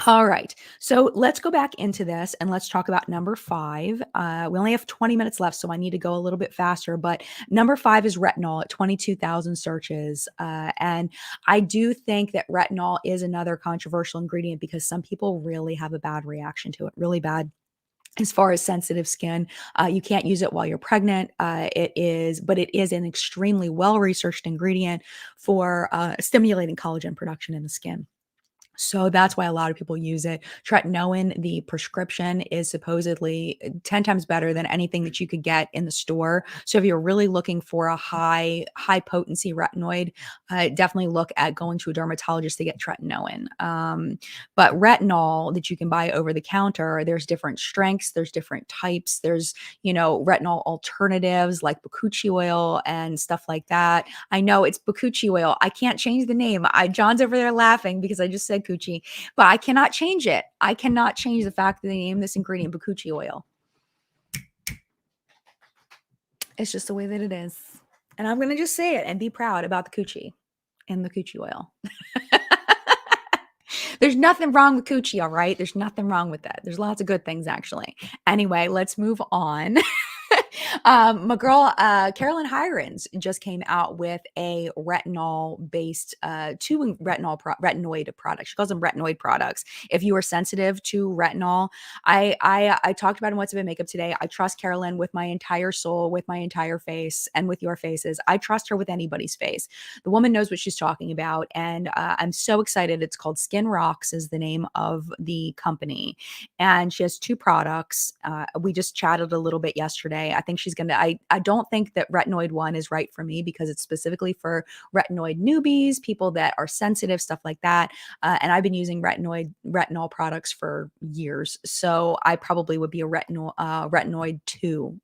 All right, so let's go back into this and let's talk about number 5. We only have 20 minutes left, so I need to go a little bit faster, but number 5 is retinol at 22,000 searches. And I do think that retinol is another controversial ingredient because some people really have a bad reaction to it, really bad. As far as sensitive skin, you can't use it while you're pregnant. But it is an extremely well-researched ingredient for stimulating collagen production in the skin. So that's why a lot of people use it. Tretinoin, the prescription, is supposedly 10 times better than anything that you could get in the store. So if you're really looking for a high potency retinoid, definitely look at going to a dermatologist to get tretinoin. But retinol that you can buy over the counter, there's different strengths, there's different types. There's, retinol alternatives like Bakuchi oil and stuff like that. I know it's Bakuchi oil. I can't change the name. John's over there laughing because I just said Bakuchi, but I cannot change it. I cannot change the fact that they name this ingredient Bakuchi oil. It's just the way that it is. And I'm going to just say it and be proud about the coochie and the coochie oil. There's nothing wrong with coochie, all right? There's nothing wrong with that. There's lots of good things, actually. Anyway, let's move on. My girl, Carolyn Hirons just came out with a retinol-based, 2 retinoid products. She calls them retinoid products. If you are sensitive to retinol, I talked about in What's Up in Makeup today. I trust Carolyn with my entire soul, with my entire face, and with your faces. I trust her with anybody's face. The woman knows what she's talking about, and I'm so excited. It's called Skin Rocks is the name of the company, and she has 2 products. We just chatted a little bit yesterday. I think she's going to, I don't think that retinoid 1 is right for me because it's specifically for retinoid newbies, people that are sensitive, stuff like that. And I've been using retinol products for years. So I probably would be a retinoid 2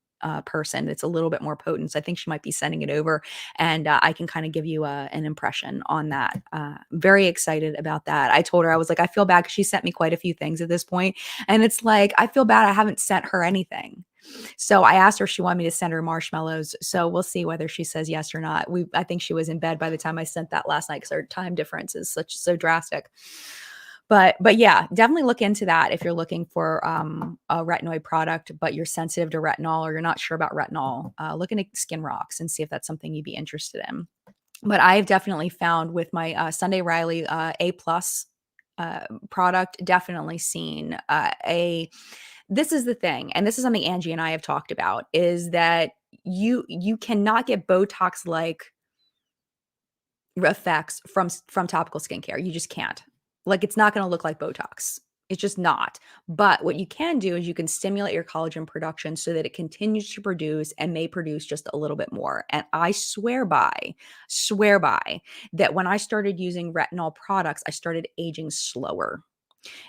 person that's a little bit more potent. So I think she might be sending it over, and I can kind of give you an impression on that. Very excited about that. I told her, I was like, I feel bad because she sent me quite a few things at this point, and it's like, I feel bad I haven't sent her anything. So I asked her if she wanted me to send her marshmallows. So we'll see whether she says yes or not. I think she was in bed by the time I sent that last night because our time difference is so drastic. But yeah, definitely look into that if you're looking for a retinoid product, but you're sensitive to retinol or you're not sure about retinol. Look into Skin Rocks and see if that's something you'd be interested in. But I've definitely found with my Sunday Riley A plus product, definitely seen a. This is the thing, and this is something Angie and I have talked about, is that you cannot get Botox like effects from topical skincare. You just can't. Like, it's not going to look like Botox. It's just not. But what you can do is you can stimulate your collagen production so that it continues to produce and may produce just a little bit more. And I swear by that when I started using retinol products, I started aging slower,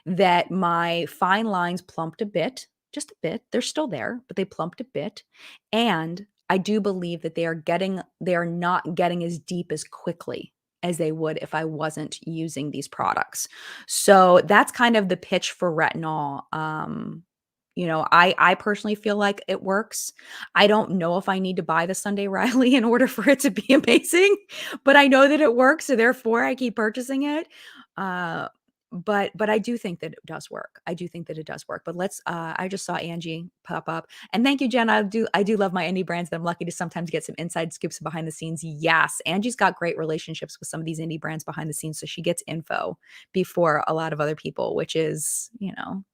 that my fine lines plumped a bit, just a bit. They're still there, but they plumped a bit. And I do believe that they are not getting as deep as quickly as they would if I wasn't using these products. So that's kind of the pitch for retinol. I personally feel like it works. I don't know if I need to buy the Sunday Riley in order for it to be amazing, but I know that it works, so therefore I keep purchasing it. Uh, but I do think that it does work. I do think that it does work. But I just saw Angie pop up. And thank you, Jen. I do love my indie brands that I'm lucky to sometimes get some inside scoops behind the scenes. Yes, Angie's got great relationships with some of these indie brands behind the scenes, so she gets info before a lot of other people, which is,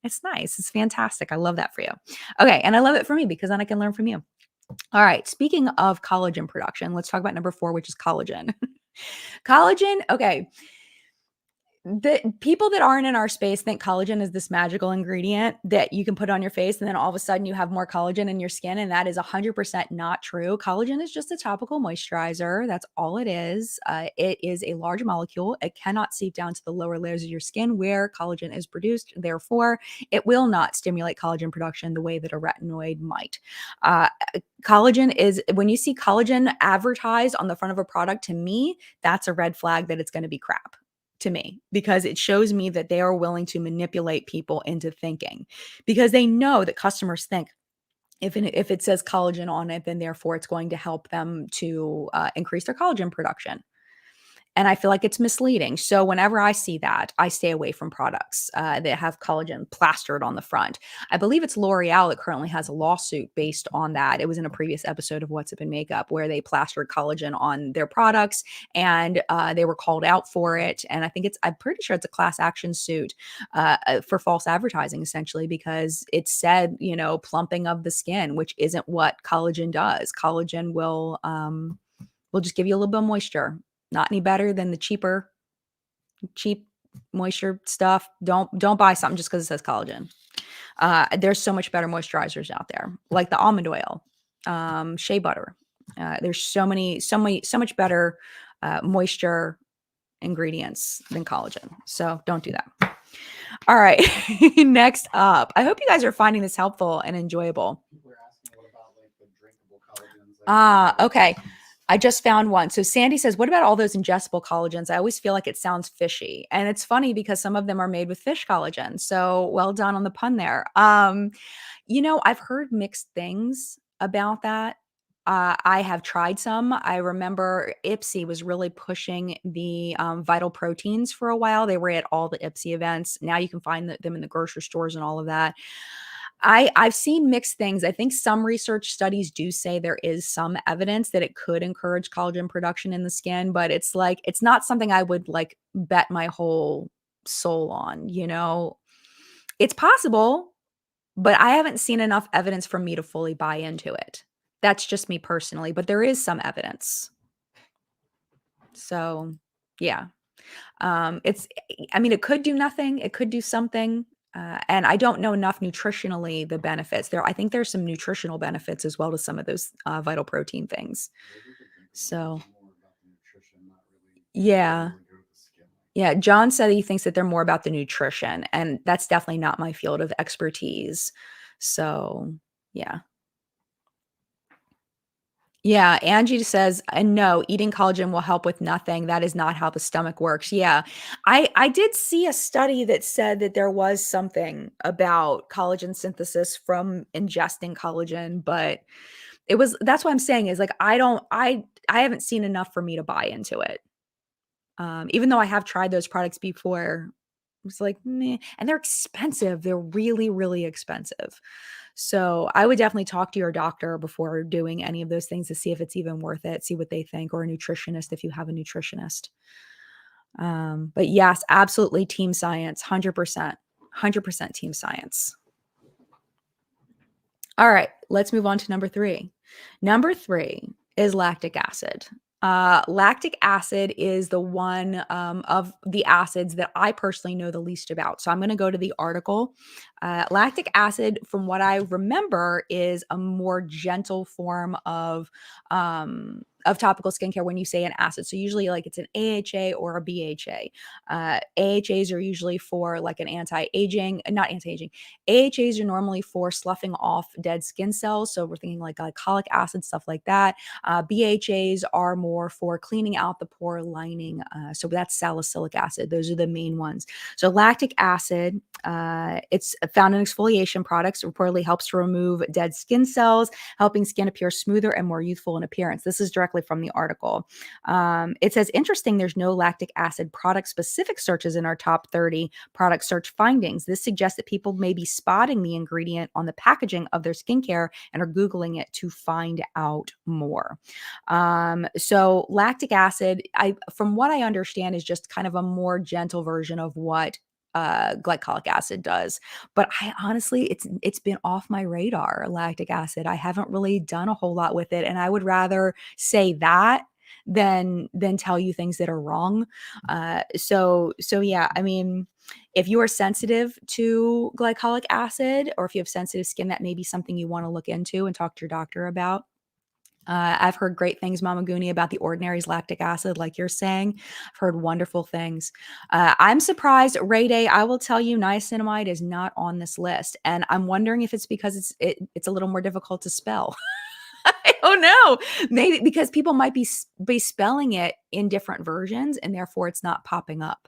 it's nice. It's fantastic. I love that for you. Okay, and I love it for me because then I can learn from you. All right, speaking of collagen production, let's talk about number 4, which is collagen. Collagen, okay. The people that aren't in our space think collagen is this magical ingredient that you can put on your face and then all of a sudden you have more collagen in your skin, and that is 100% not true. Collagen is just a topical moisturizer. That's all it is. It is a large molecule. It cannot seep down to the lower layers of your skin where collagen is produced. Therefore, it will not stimulate collagen production the way that a retinoid might. Collagen is, when you see collagen advertised on the front of a product, to me, that's a red flag that it's going to be crap. To me, because it shows me that they are willing to manipulate people into thinking, because they know that customers think if it says collagen on it, then therefore it's going to help them to increase their collagen production. And I feel like it's misleading. So whenever I see that, I stay away from products that have collagen plastered on the front. I believe it's L'Oreal that currently has a lawsuit based on that. It was in a previous episode of What's Up in Makeup where they plastered collagen on their products, and they were called out for it. And I'm pretty sure it's a class action suit for false advertising, essentially, because it said, plumping of the skin, which isn't what collagen does. Collagen will just give you a little bit of moisture. Not any better than the cheap moisture stuff. Don't buy something just because it says collagen. There's so much better moisturizers out there, like the almond oil, shea butter. There's so much better moisture ingredients than collagen. So don't do that. All right. Next up, I hope you guys are finding this helpful and enjoyable. People are asking what about like the drinkable collagens? Okay. I just found one. So Sandy says, what about all those ingestible collagens? I always feel like it sounds fishy. And it's funny because some of them are made with fish collagen. So well done on the pun there. I've heard mixed things about that. I have tried some. I remember Ipsy was really pushing the Vital Proteins for a while. They were at all the Ipsy events. Now you can find them in the grocery stores and all of that. I've seen mixed things. I think some research studies do say there is some evidence that it could encourage collagen production in the skin, but it's not something I would like bet my whole soul on, It's possible, but I haven't seen enough evidence for me to fully buy into it. That's just me personally, but there is some evidence. So, yeah. It could do nothing. It could do something. And I don't know enough nutritionally the benefits there. I think there's some nutritional benefits as well to some of those Vital Protein things. So, yeah. Yeah. John said he thinks that they're more about the nutrition, and that's definitely not my field of expertise. So, yeah. Yeah, Angie says, no, eating collagen will help with nothing. That is not how the stomach works." Yeah. I did see a study that said that there was something about collagen synthesis from ingesting collagen, but that's what I'm saying is like I haven't seen enough for me to buy into it. Even though I have tried those products before, it's like, meh, and they're expensive. They're really, really expensive. So I would definitely talk to your doctor before doing any of those things to see if it's even worth it, see what they think, or a nutritionist if you have a nutritionist. But yes, absolutely team science, 100%, 100% team science. All right, let's move on to number 3. Number 3 is lactic acid. Lactic acid is the one of the acids that I personally know the least about. So I'm going to go to the article. Lactic acid, from what I remember, is a more gentle form of topical skincare when you say an acid. So usually, like it's an AHA or a BHA. AHAs are usually for like an anti-aging, not anti-aging. AHAs are normally for sloughing off dead skin cells. So we're thinking like glycolic acid, stuff like that. BHAs are more for cleaning out the pore lining. So that's salicylic acid. Those are the main ones. So lactic acid, it's found in exfoliation products, reportedly helps to remove dead skin cells, helping skin appear smoother and more youthful in appearance. This is directly from the article. It says, interesting, there's no lactic acid product specific searches in our top 30 product search findings. This suggests that people may be spotting the ingredient on the packaging of their skincare and are Googling it to find out more. So lactic acid, from what I understand, is just kind of a more gentle version of what glycolic acid does. But I honestly, it's been off my radar, lactic acid. I haven't really done a whole lot with it, and I would rather say that than tell you things that are wrong. So yeah, I mean, if you are sensitive to glycolic acid, or if you have sensitive skin, that may be something you want to look into and talk to your doctor about. I've heard great things, Mama Goonie, about the Ordinary's lactic acid, like you're saying. I've heard wonderful things. I'm surprised, Ray Day, I will tell you, niacinamide is not on this list. And I'm wondering if it's because it's a little more difficult to spell. I don't know. Maybe because people might be spelling it in different versions, and therefore it's not popping up.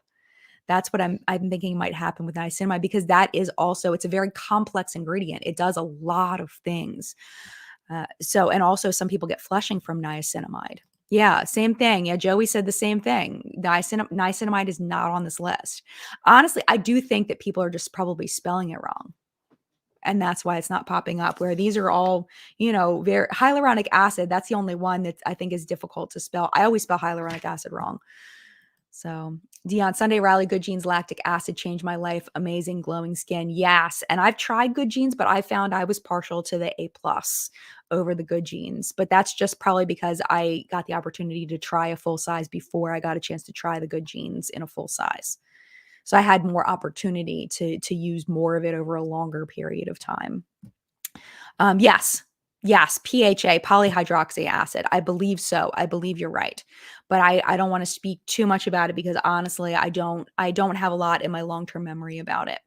That's what I'm thinking might happen with niacinamide, because that is also, it's a very complex ingredient. It does a lot of things. And also some people get flushing from niacinamide. Yeah, same thing. Yeah, Joey said the same thing. Niacinamide is not on this list. Honestly, I do think that people are just probably spelling it wrong. And that's why it's not popping up, where these are all, very hyaluronic acid. That's the only one that I think is difficult to spell. I always spell hyaluronic acid wrong. So Dion, Sunday Rally, Good Genes lactic acid changed my life. Amazing glowing skin. Yes. And I've tried Good Genes, but I found I was partial to the A+ over the Good Genes. But that's just probably because I got the opportunity to try a full size before I got a chance to try the Good Genes in a full size. So I had more opportunity to use more of it over a longer period of time. Yes. Yes, PHA, polyhydroxy acid. I believe so. I believe you're right. But I don't want to speak too much about it, because honestly, I don't have a lot in my long-term memory about it.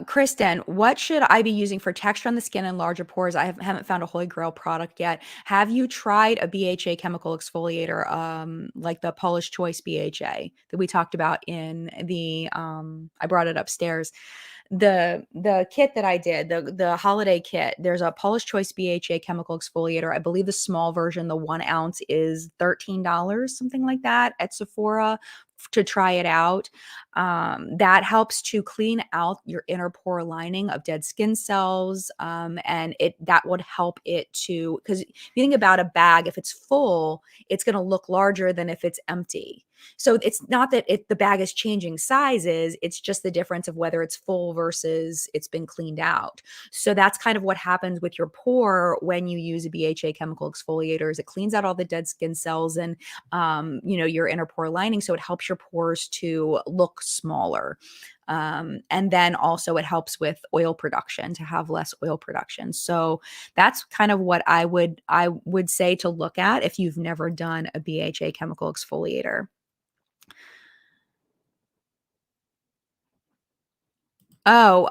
Kristen, what should I be using for texture on the skin and larger pores? I haven't found a holy grail product yet. Have you tried a BHA chemical exfoliator, like the Polish Choice BHA that we talked about in the, I brought it upstairs. The kit that I did, the holiday kit, there's a Polish Choice BHA chemical exfoliator. I believe the small version, the 1 ounce, is $13, something like that, at Sephora, to try it out. That helps to clean out your inner pore lining of dead skin cells. And that would help it to, because if you think about a bag, if it's full, it's going to look larger than if it's empty. So it's not that the bag is changing sizes, it's just the difference of whether it's full versus it's been cleaned out. So that's kind of what happens with your pore when you use a BHA chemical exfoliator, is it cleans out all the dead skin cells and your inner pore lining, so it helps your pores to look smaller. And then also it helps with oil production, to have less oil production. So that's kind of what I would say to look at if you've never done a BHA chemical exfoliator. Oh,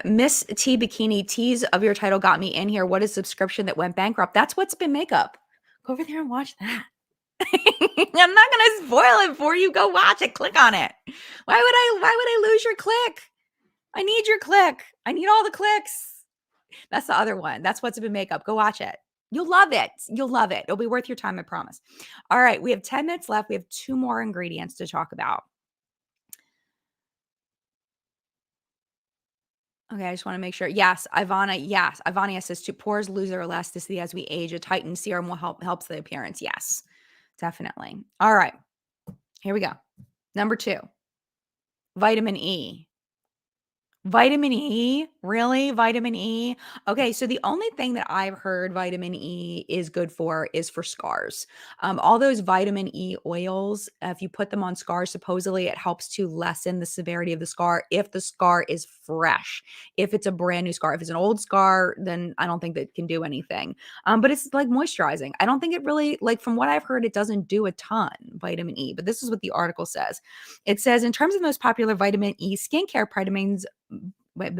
Miss T Bikini, tease of your title got me in here. What is subscription that went bankrupt? That's What's Been Makeup. Go over there and watch that. I'm not gonna spoil it for you. Go watch it. Click on it. Why would I lose your click? I need your click. I need all the clicks. That's the other one. That's What's Been Makeup. Go watch it. You'll love it. You'll love it. It'll be worth your time, I promise. All right, we have 10 minutes left. We have 2 more ingredients to talk about. Okay, I just want to make sure. Yes, Ivana. Yes, Ivania says to pores lose their elasticity as we age. A tightened serum will helps the appearance. Yes, definitely. All right, here we go. Number 2, vitamin E. Vitamin E? Really? Vitamin E? Okay, so the only thing that I've heard vitamin E is good for is for scars. All those vitamin E oils, if you put them on scars, supposedly it helps to lessen the severity of the scar if the scar is fresh. If it's a brand new scar, if it's an old scar, then I don't think that can do anything. But it's like moisturizing. I don't think it really, like from what I've heard, it doesn't do a ton, vitamin E. But this is what the article says. It says, in terms of the most popular vitamin E skincare vitamins, wait,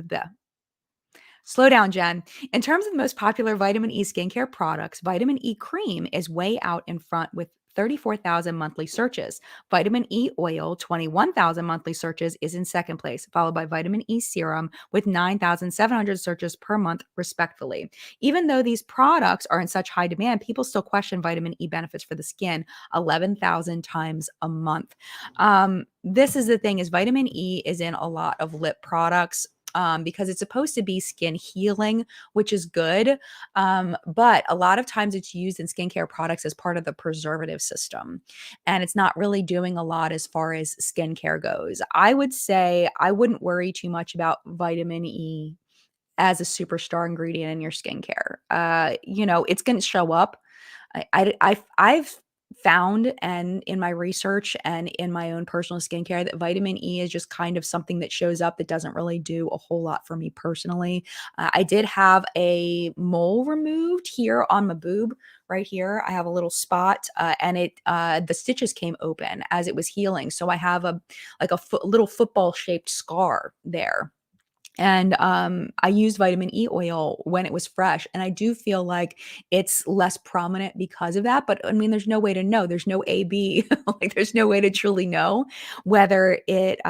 slow down, Jen. In terms of the most popular vitamin E skincare products, vitamin E cream is way out in front with 34,000 monthly searches. Vitamin E oil, 21,000 monthly searches, is in second place, followed by vitamin E serum with 9,700 searches per month, respectively. Even though these products are in such high demand, people still question vitamin E benefits for the skin 11,000 times a month. This is the thing: is vitamin E is in a lot of lip products. Because it's supposed to be skin healing, which is good. But a lot of times it's used in skincare products as part of the preservative system. And it's not really doing a lot as far as skincare goes. I would say I wouldn't worry too much about vitamin E as a superstar ingredient in your skincare. It's going to show up. I've found, and in my research and in my own personal skincare, that vitamin E is just kind of something that shows up that doesn't really do a whole lot for me personally. I did have a mole removed here on my boob right here. I have a little spot, and the stitches came open as it was healing. So I have a little football shaped scar there. And I used vitamin E oil when it was fresh, and I do feel like it's less prominent because of that. But I mean, there's no way to know. There's no AB. Like, there's no way to truly know whether it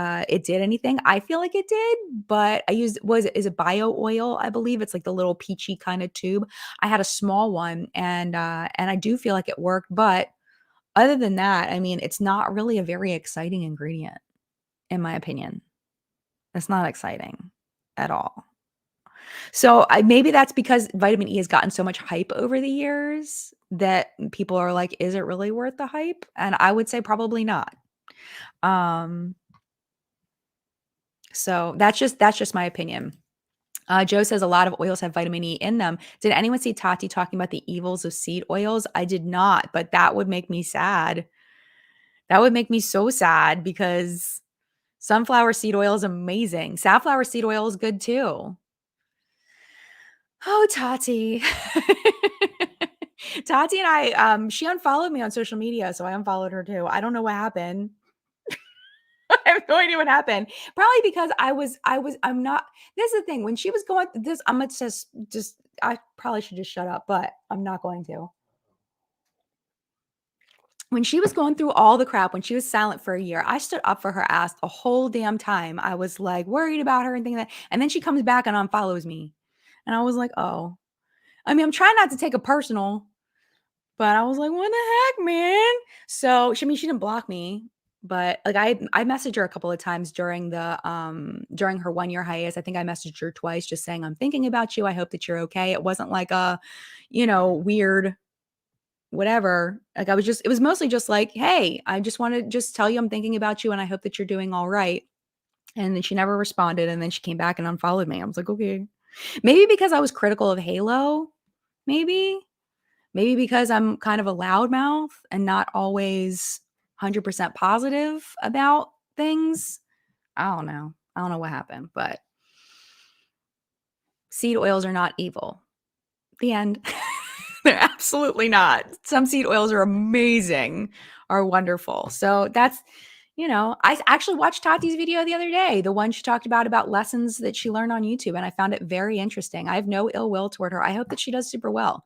did anything. I feel like it did, but I used is it bio oil? I believe it's like the little peachy kind of tube. I had a small one, and I do feel like it worked. But other than that, I mean, it's not really a very exciting ingredient, in my opinion. It's not exciting at all. So maybe that's because vitamin E has gotten so much hype over the years that people are like, is it really worth the hype? And I would say probably not. Um, so that's just my opinion. Joe says a lot of oils have vitamin E in them. Did anyone see Tati talking about the evils of seed oils? I did not, but that would make me sad. That would make me so sad because sunflower seed oil is amazing. Safflower seed oil is good too. Oh, Tati. Tati and I, she unfollowed me on social media, so I unfollowed her too. I don't know what happened. I have no idea what happened. Probably because I'm not, this is the thing. When she was going through this, I'm gonna just, I probably should just shut up, but I'm not going to. When she was going through all the crap, when she was silent for a year, I stood up for her ass the whole damn time. I was like worried about her and things like that. And then she comes back and unfollows me. And I was like, oh. I mean, I'm trying not to take it personal, but I was like, what the heck, man? So she didn't block me, but like I messaged her a couple of times during during her 1 year hiatus. I think I messaged her twice just saying, I'm thinking about you. I hope that you're okay. It wasn't like a, weird whatever. Like it was mostly just like, hey, I just want to just tell you I'm thinking about you and I hope that you're doing all right. And then she never responded. And then she came back and unfollowed me. I was like, okay. Maybe because I was critical of Halo. Maybe because I'm kind of a loudmouth and not always 100% positive about things. I don't know. I don't know what happened, but seed oils are not evil. The end. They're absolutely not. Some seed oils are amazing, are wonderful. So that's, I actually watched Tati's video the other day, the one she talked about lessons that she learned on YouTube, and I found it very interesting. I have no ill will toward her. I hope that she does super well.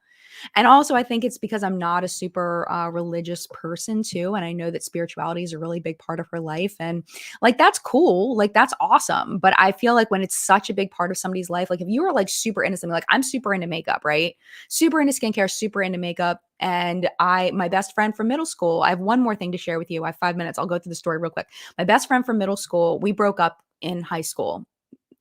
And also, I think it's because I'm not a super religious person too, and I know that spirituality is a really big part of her life, and like that's cool, like that's awesome. But I feel like when it's such a big part of somebody's life, like if you were like super into something, like I'm super into makeup, right? Super into skincare, super into makeup. And my best friend from middle school, I have one more thing to share with you. I have 5 minutes. I'll go through the story real quick. My best friend from middle school, we broke up in high school,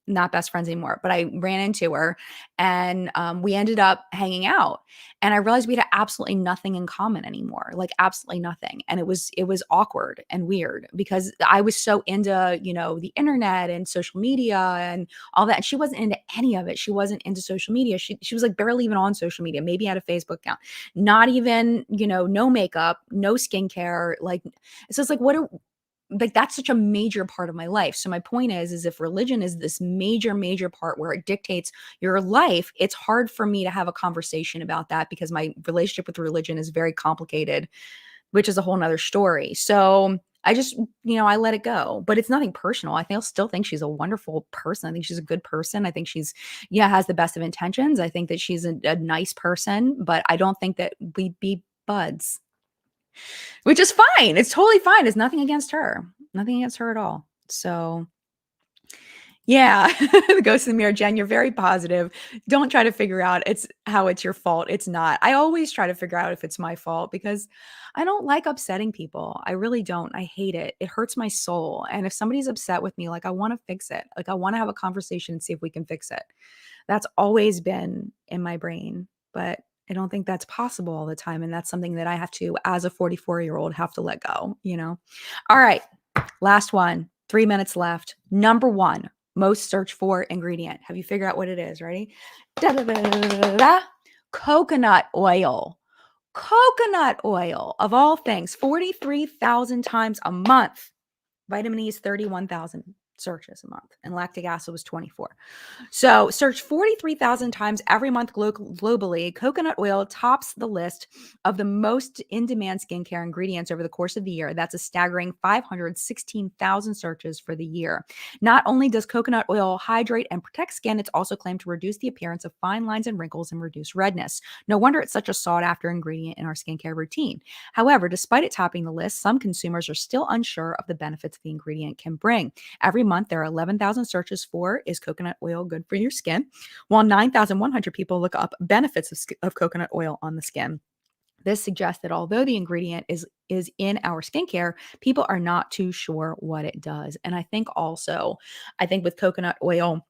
not best friends anymore, but I ran into her and we ended up hanging out. And I realized we had absolutely nothing in common anymore, like absolutely nothing. And it was awkward and weird because I was so into, the internet and social media and all that. And she wasn't into any of it. She wasn't into social media. She was like barely even on social media, maybe had a Facebook account, not even, no makeup, no skincare. Like, it's just like, like that's such a major part of my life. So my point is if religion is this major, major part where it dictates your life, it's hard for me to have a conversation about that because my relationship with religion is very complicated, which is a whole nother story. So I just, I let it go, but it's nothing personal. Still think she's a wonderful person. I think she's a good person. I think she's, has the best of intentions. I think that she's a nice person, but I don't think that we'd be buds. Which is fine. It's totally fine. It's nothing against her. Nothing against her at all. So, yeah. The ghost in the mirror, Jen, you're very positive. Don't try to figure out it's your fault. It's not. I always try to figure out if it's my fault because I don't like upsetting people. I really don't. I hate it. It hurts my soul. And if somebody's upset with me, like I want to fix it. Like I want to have a conversation and see if we can fix it. That's always been in my brain, but I don't think that's possible all the time. And that's something that I have to, as a 44-year-old, have to let go. All right. Last one. 3 minutes left. Number one, most searched for ingredient. Have you figured out what it is? Ready? Da-da-da-da-da-da-da. Coconut oil. Coconut oil, of all things, 43,000 times a month. Vitamin E is 31,000 searches a month, and lactic acid was 24. So, searched 43,000 times every month globally. Coconut oil tops the list of the most in demand skincare ingredients over the course of the year. That's a staggering 516,000 searches for the year. Not only does coconut oil hydrate and protect skin, it's also claimed to reduce the appearance of fine lines and wrinkles and reduce redness. No wonder it's such a sought after ingredient in our skincare routine. However, despite it topping the list, some consumers are still unsure of the benefits the ingredient can bring. Every month, there are 11,000 searches for is coconut oil good for your skin, while 9,100 people look up benefits of coconut oil on the skin. This suggests that although the ingredient is in our skincare, people are not too sure what it does. And I think with coconut oil,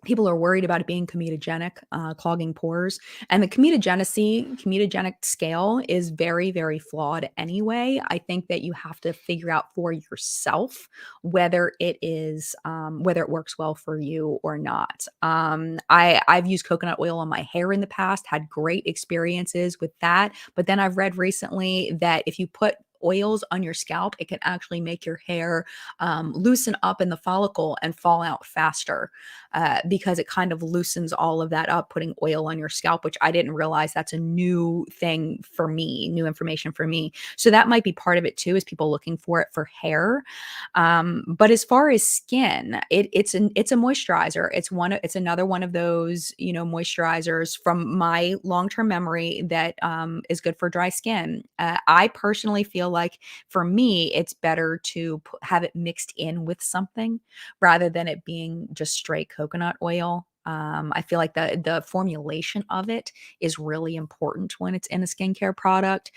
people are worried about it being comedogenic, clogging pores. And the comedogenic scale is very, very flawed anyway. I think that you have to figure out for yourself whether whether it works well for you or not. I've used coconut oil on my hair in the past, had great experiences with that. But then I've read recently that if you put oils on your scalp, it can actually make your hair loosen up in the follicle and fall out faster because it kind of loosens all of that up, putting oil on your scalp, which I didn't realize that's a new thing for me, new information for me. So that might be part of it too, is people looking for it for hair. But as far as skin, it's a moisturizer. It's another one of those, moisturizers from my long-term memory that is good for dry skin. I personally feel like for me, it's better to have it mixed in with something rather than it being just straight coconut oil. I feel like the formulation of it is really important when it's in a skincare product.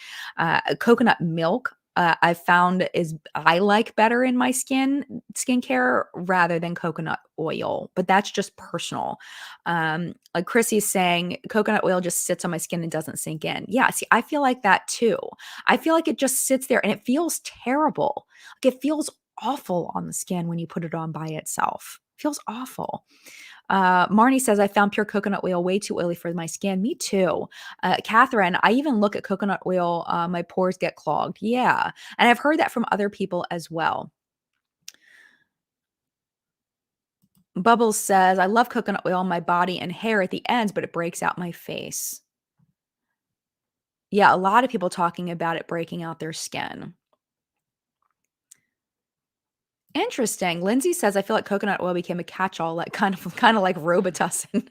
Coconut milk, I've found I like better in my skincare rather than coconut oil, but that's just personal. Like Chrissy's saying, coconut oil just sits on my skin and doesn't sink in. Yeah, see, I feel like that too. I feel like it just sits there and it feels terrible. Like it feels awful on the skin when you put it on by itself. It feels awful. Marnie says, I found pure coconut oil way too oily for my skin. Me too. Catherine, I even look at coconut oil, my pores get clogged. Yeah. And I've heard that from other people as well. Bubbles says, I love coconut oil on my body and hair at the ends, but it breaks out my face. Yeah, a lot of people talking about it breaking out their skin. Interesting. Lindsay says, I feel like coconut oil became a catch-all, like kind of like Robitussin.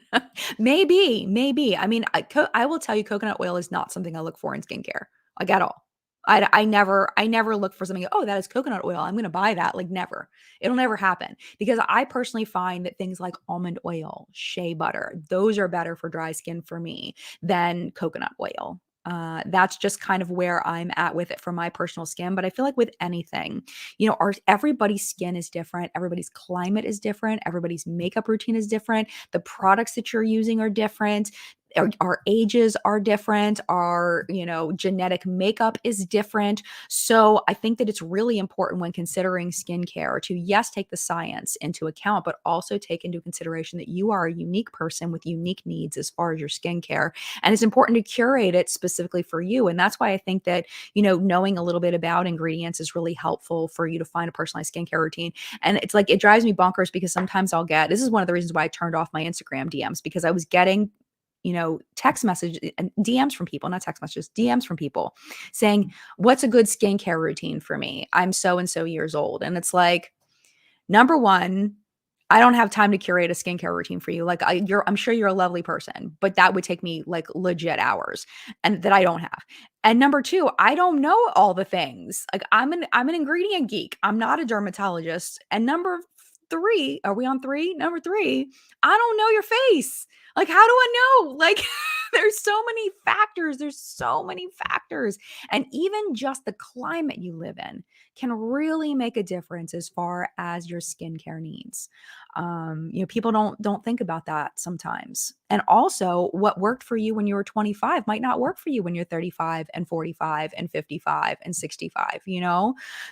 Maybe. I mean, I will tell you, coconut oil is not something I look for in skincare, like at all. I never look for something. Oh, that is coconut oil. I'm going to buy that. Like never. It'll never happen because I personally find that things like almond oil, shea butter, those are better for dry skin for me than coconut oil. That's just kind of where I'm at with it for my personal skin. But I feel like with anything, everybody's skin is different, everybody's climate is different, everybody's makeup routine is different, the products that you're using are different, our ages are different, our genetic makeup is different. So I think that it's really important when considering skincare to, yes, take the science into account, but also take into consideration that you are a unique person with unique needs as far as your skincare, and it's important to curate it specifically for you. And that's why I think that knowing a little bit about ingredients is really helpful for you to find a personalized skincare routine. And it's like, it drives me bonkers because sometimes this is one of the reasons why I turned off my Instagram DMs, because I was getting text message and DMs from people, not text messages, DMs from people saying, what's a good skincare routine for me? I'm so and so years old. And it's like, number one, I don't have time to curate a skincare routine for you. Like I'm sure you're a lovely person, but that would take me like legit hours, and that I don't have. And number two, I don't know all the things. Like I'm an ingredient geek. I'm not a dermatologist. And number three, are we on three? Number three, I don't know your face. Like, how do I know? Like, there's so many factors. There's so many factors. And even just the climate you live in can really make a difference as far as your skincare needs. People don't think about that sometimes. And also, what worked for you when you were 25 might not work for you when you're 35 and 45 and 55 and 65,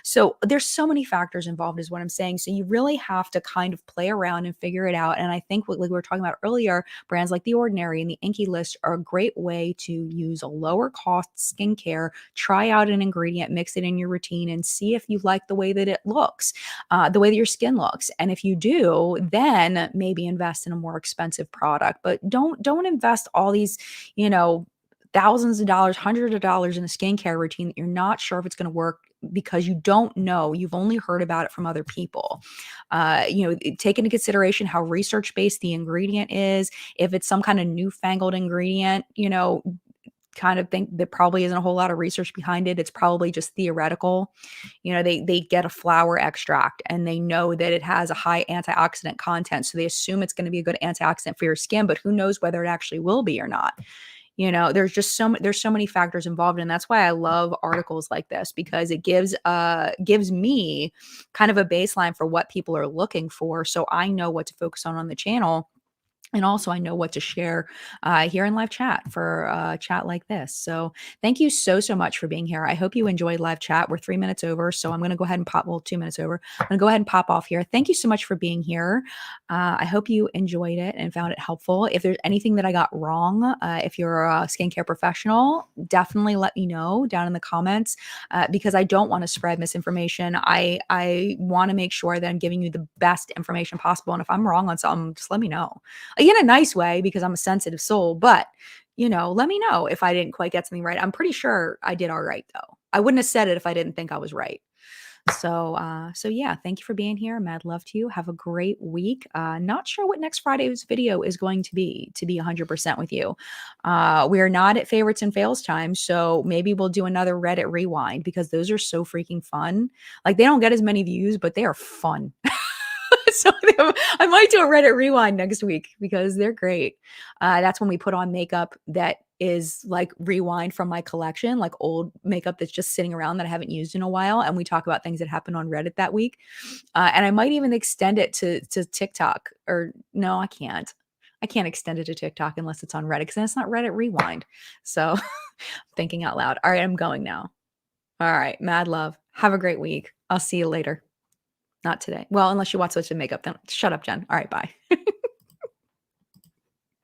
So there's so many factors involved is what I'm saying. So you really have to kind of play around and figure it out. And I think like we were talking about earlier, brands like The Ordinary and the Inkey List are a great way to use a lower cost skincare, try out an ingredient, mix it in your routine, and see if you like the way that it looks, the way that your skin looks. And if you do, then maybe invest in a more expensive product. But don't invest all these, thousands of dollars, hundreds of dollars in a skincare routine that you're not sure if it's going to work because you don't know. You've only heard about it from other people. Take into consideration how research-based the ingredient is. If it's some kind of newfangled ingredient, kind of think there probably isn't a whole lot of research behind it. It's probably just theoretical. They get a flower extract and they know that it has a high antioxidant content. So they assume it's going to be a good antioxidant for your skin, but who knows whether it actually will be or not. There's just there's so many factors involved. And that's why I love articles like this, because it gives me kind of a baseline for what people are looking for. So I know what to focus on the channel. And also, I know what to share here in live chat for a chat like this. So thank you so much for being here. I hope you enjoyed live chat. We're 3 minutes over, so I'm going to go ahead and 2 minutes over. I'm going to go ahead and pop off here. Thank you so much for being here. I hope you enjoyed it and found it helpful. If there's anything that I got wrong, if you're a skincare professional, definitely let me know down in the comments, because I don't want to spread misinformation. I want to make sure that I'm giving you the best information possible. And if I'm wrong on something, just let me know. In a nice way, because I'm a sensitive soul, but let me know if I didn't quite get something right. I'm pretty sure I did all right though. I wouldn't have said it if I didn't think I was right. So yeah, thank you for being here. Mad love to you. Have a great week. Not sure what next Friday's video is going to be 100% with you. We are not at favorites and fails time. So maybe we'll do another Reddit rewind, because those are so freaking fun. Like, they don't get as many views, but they are fun. So I might do a Reddit rewind next week because they're great. That's when we put on makeup that is like rewind from my collection, like old makeup that's just sitting around that I haven't used in a while. And we talk about things that happened on Reddit that week. And I might even extend it to TikTok, or no, I can't. I can't extend it to TikTok unless it's on Reddit, because then it's not Reddit rewind. So thinking out loud. All right, I'm going now. All right, mad love. Have a great week. I'll see you later. Not today. Well, unless you watch Switch and Makeup, then shut up, Jen. All right, bye.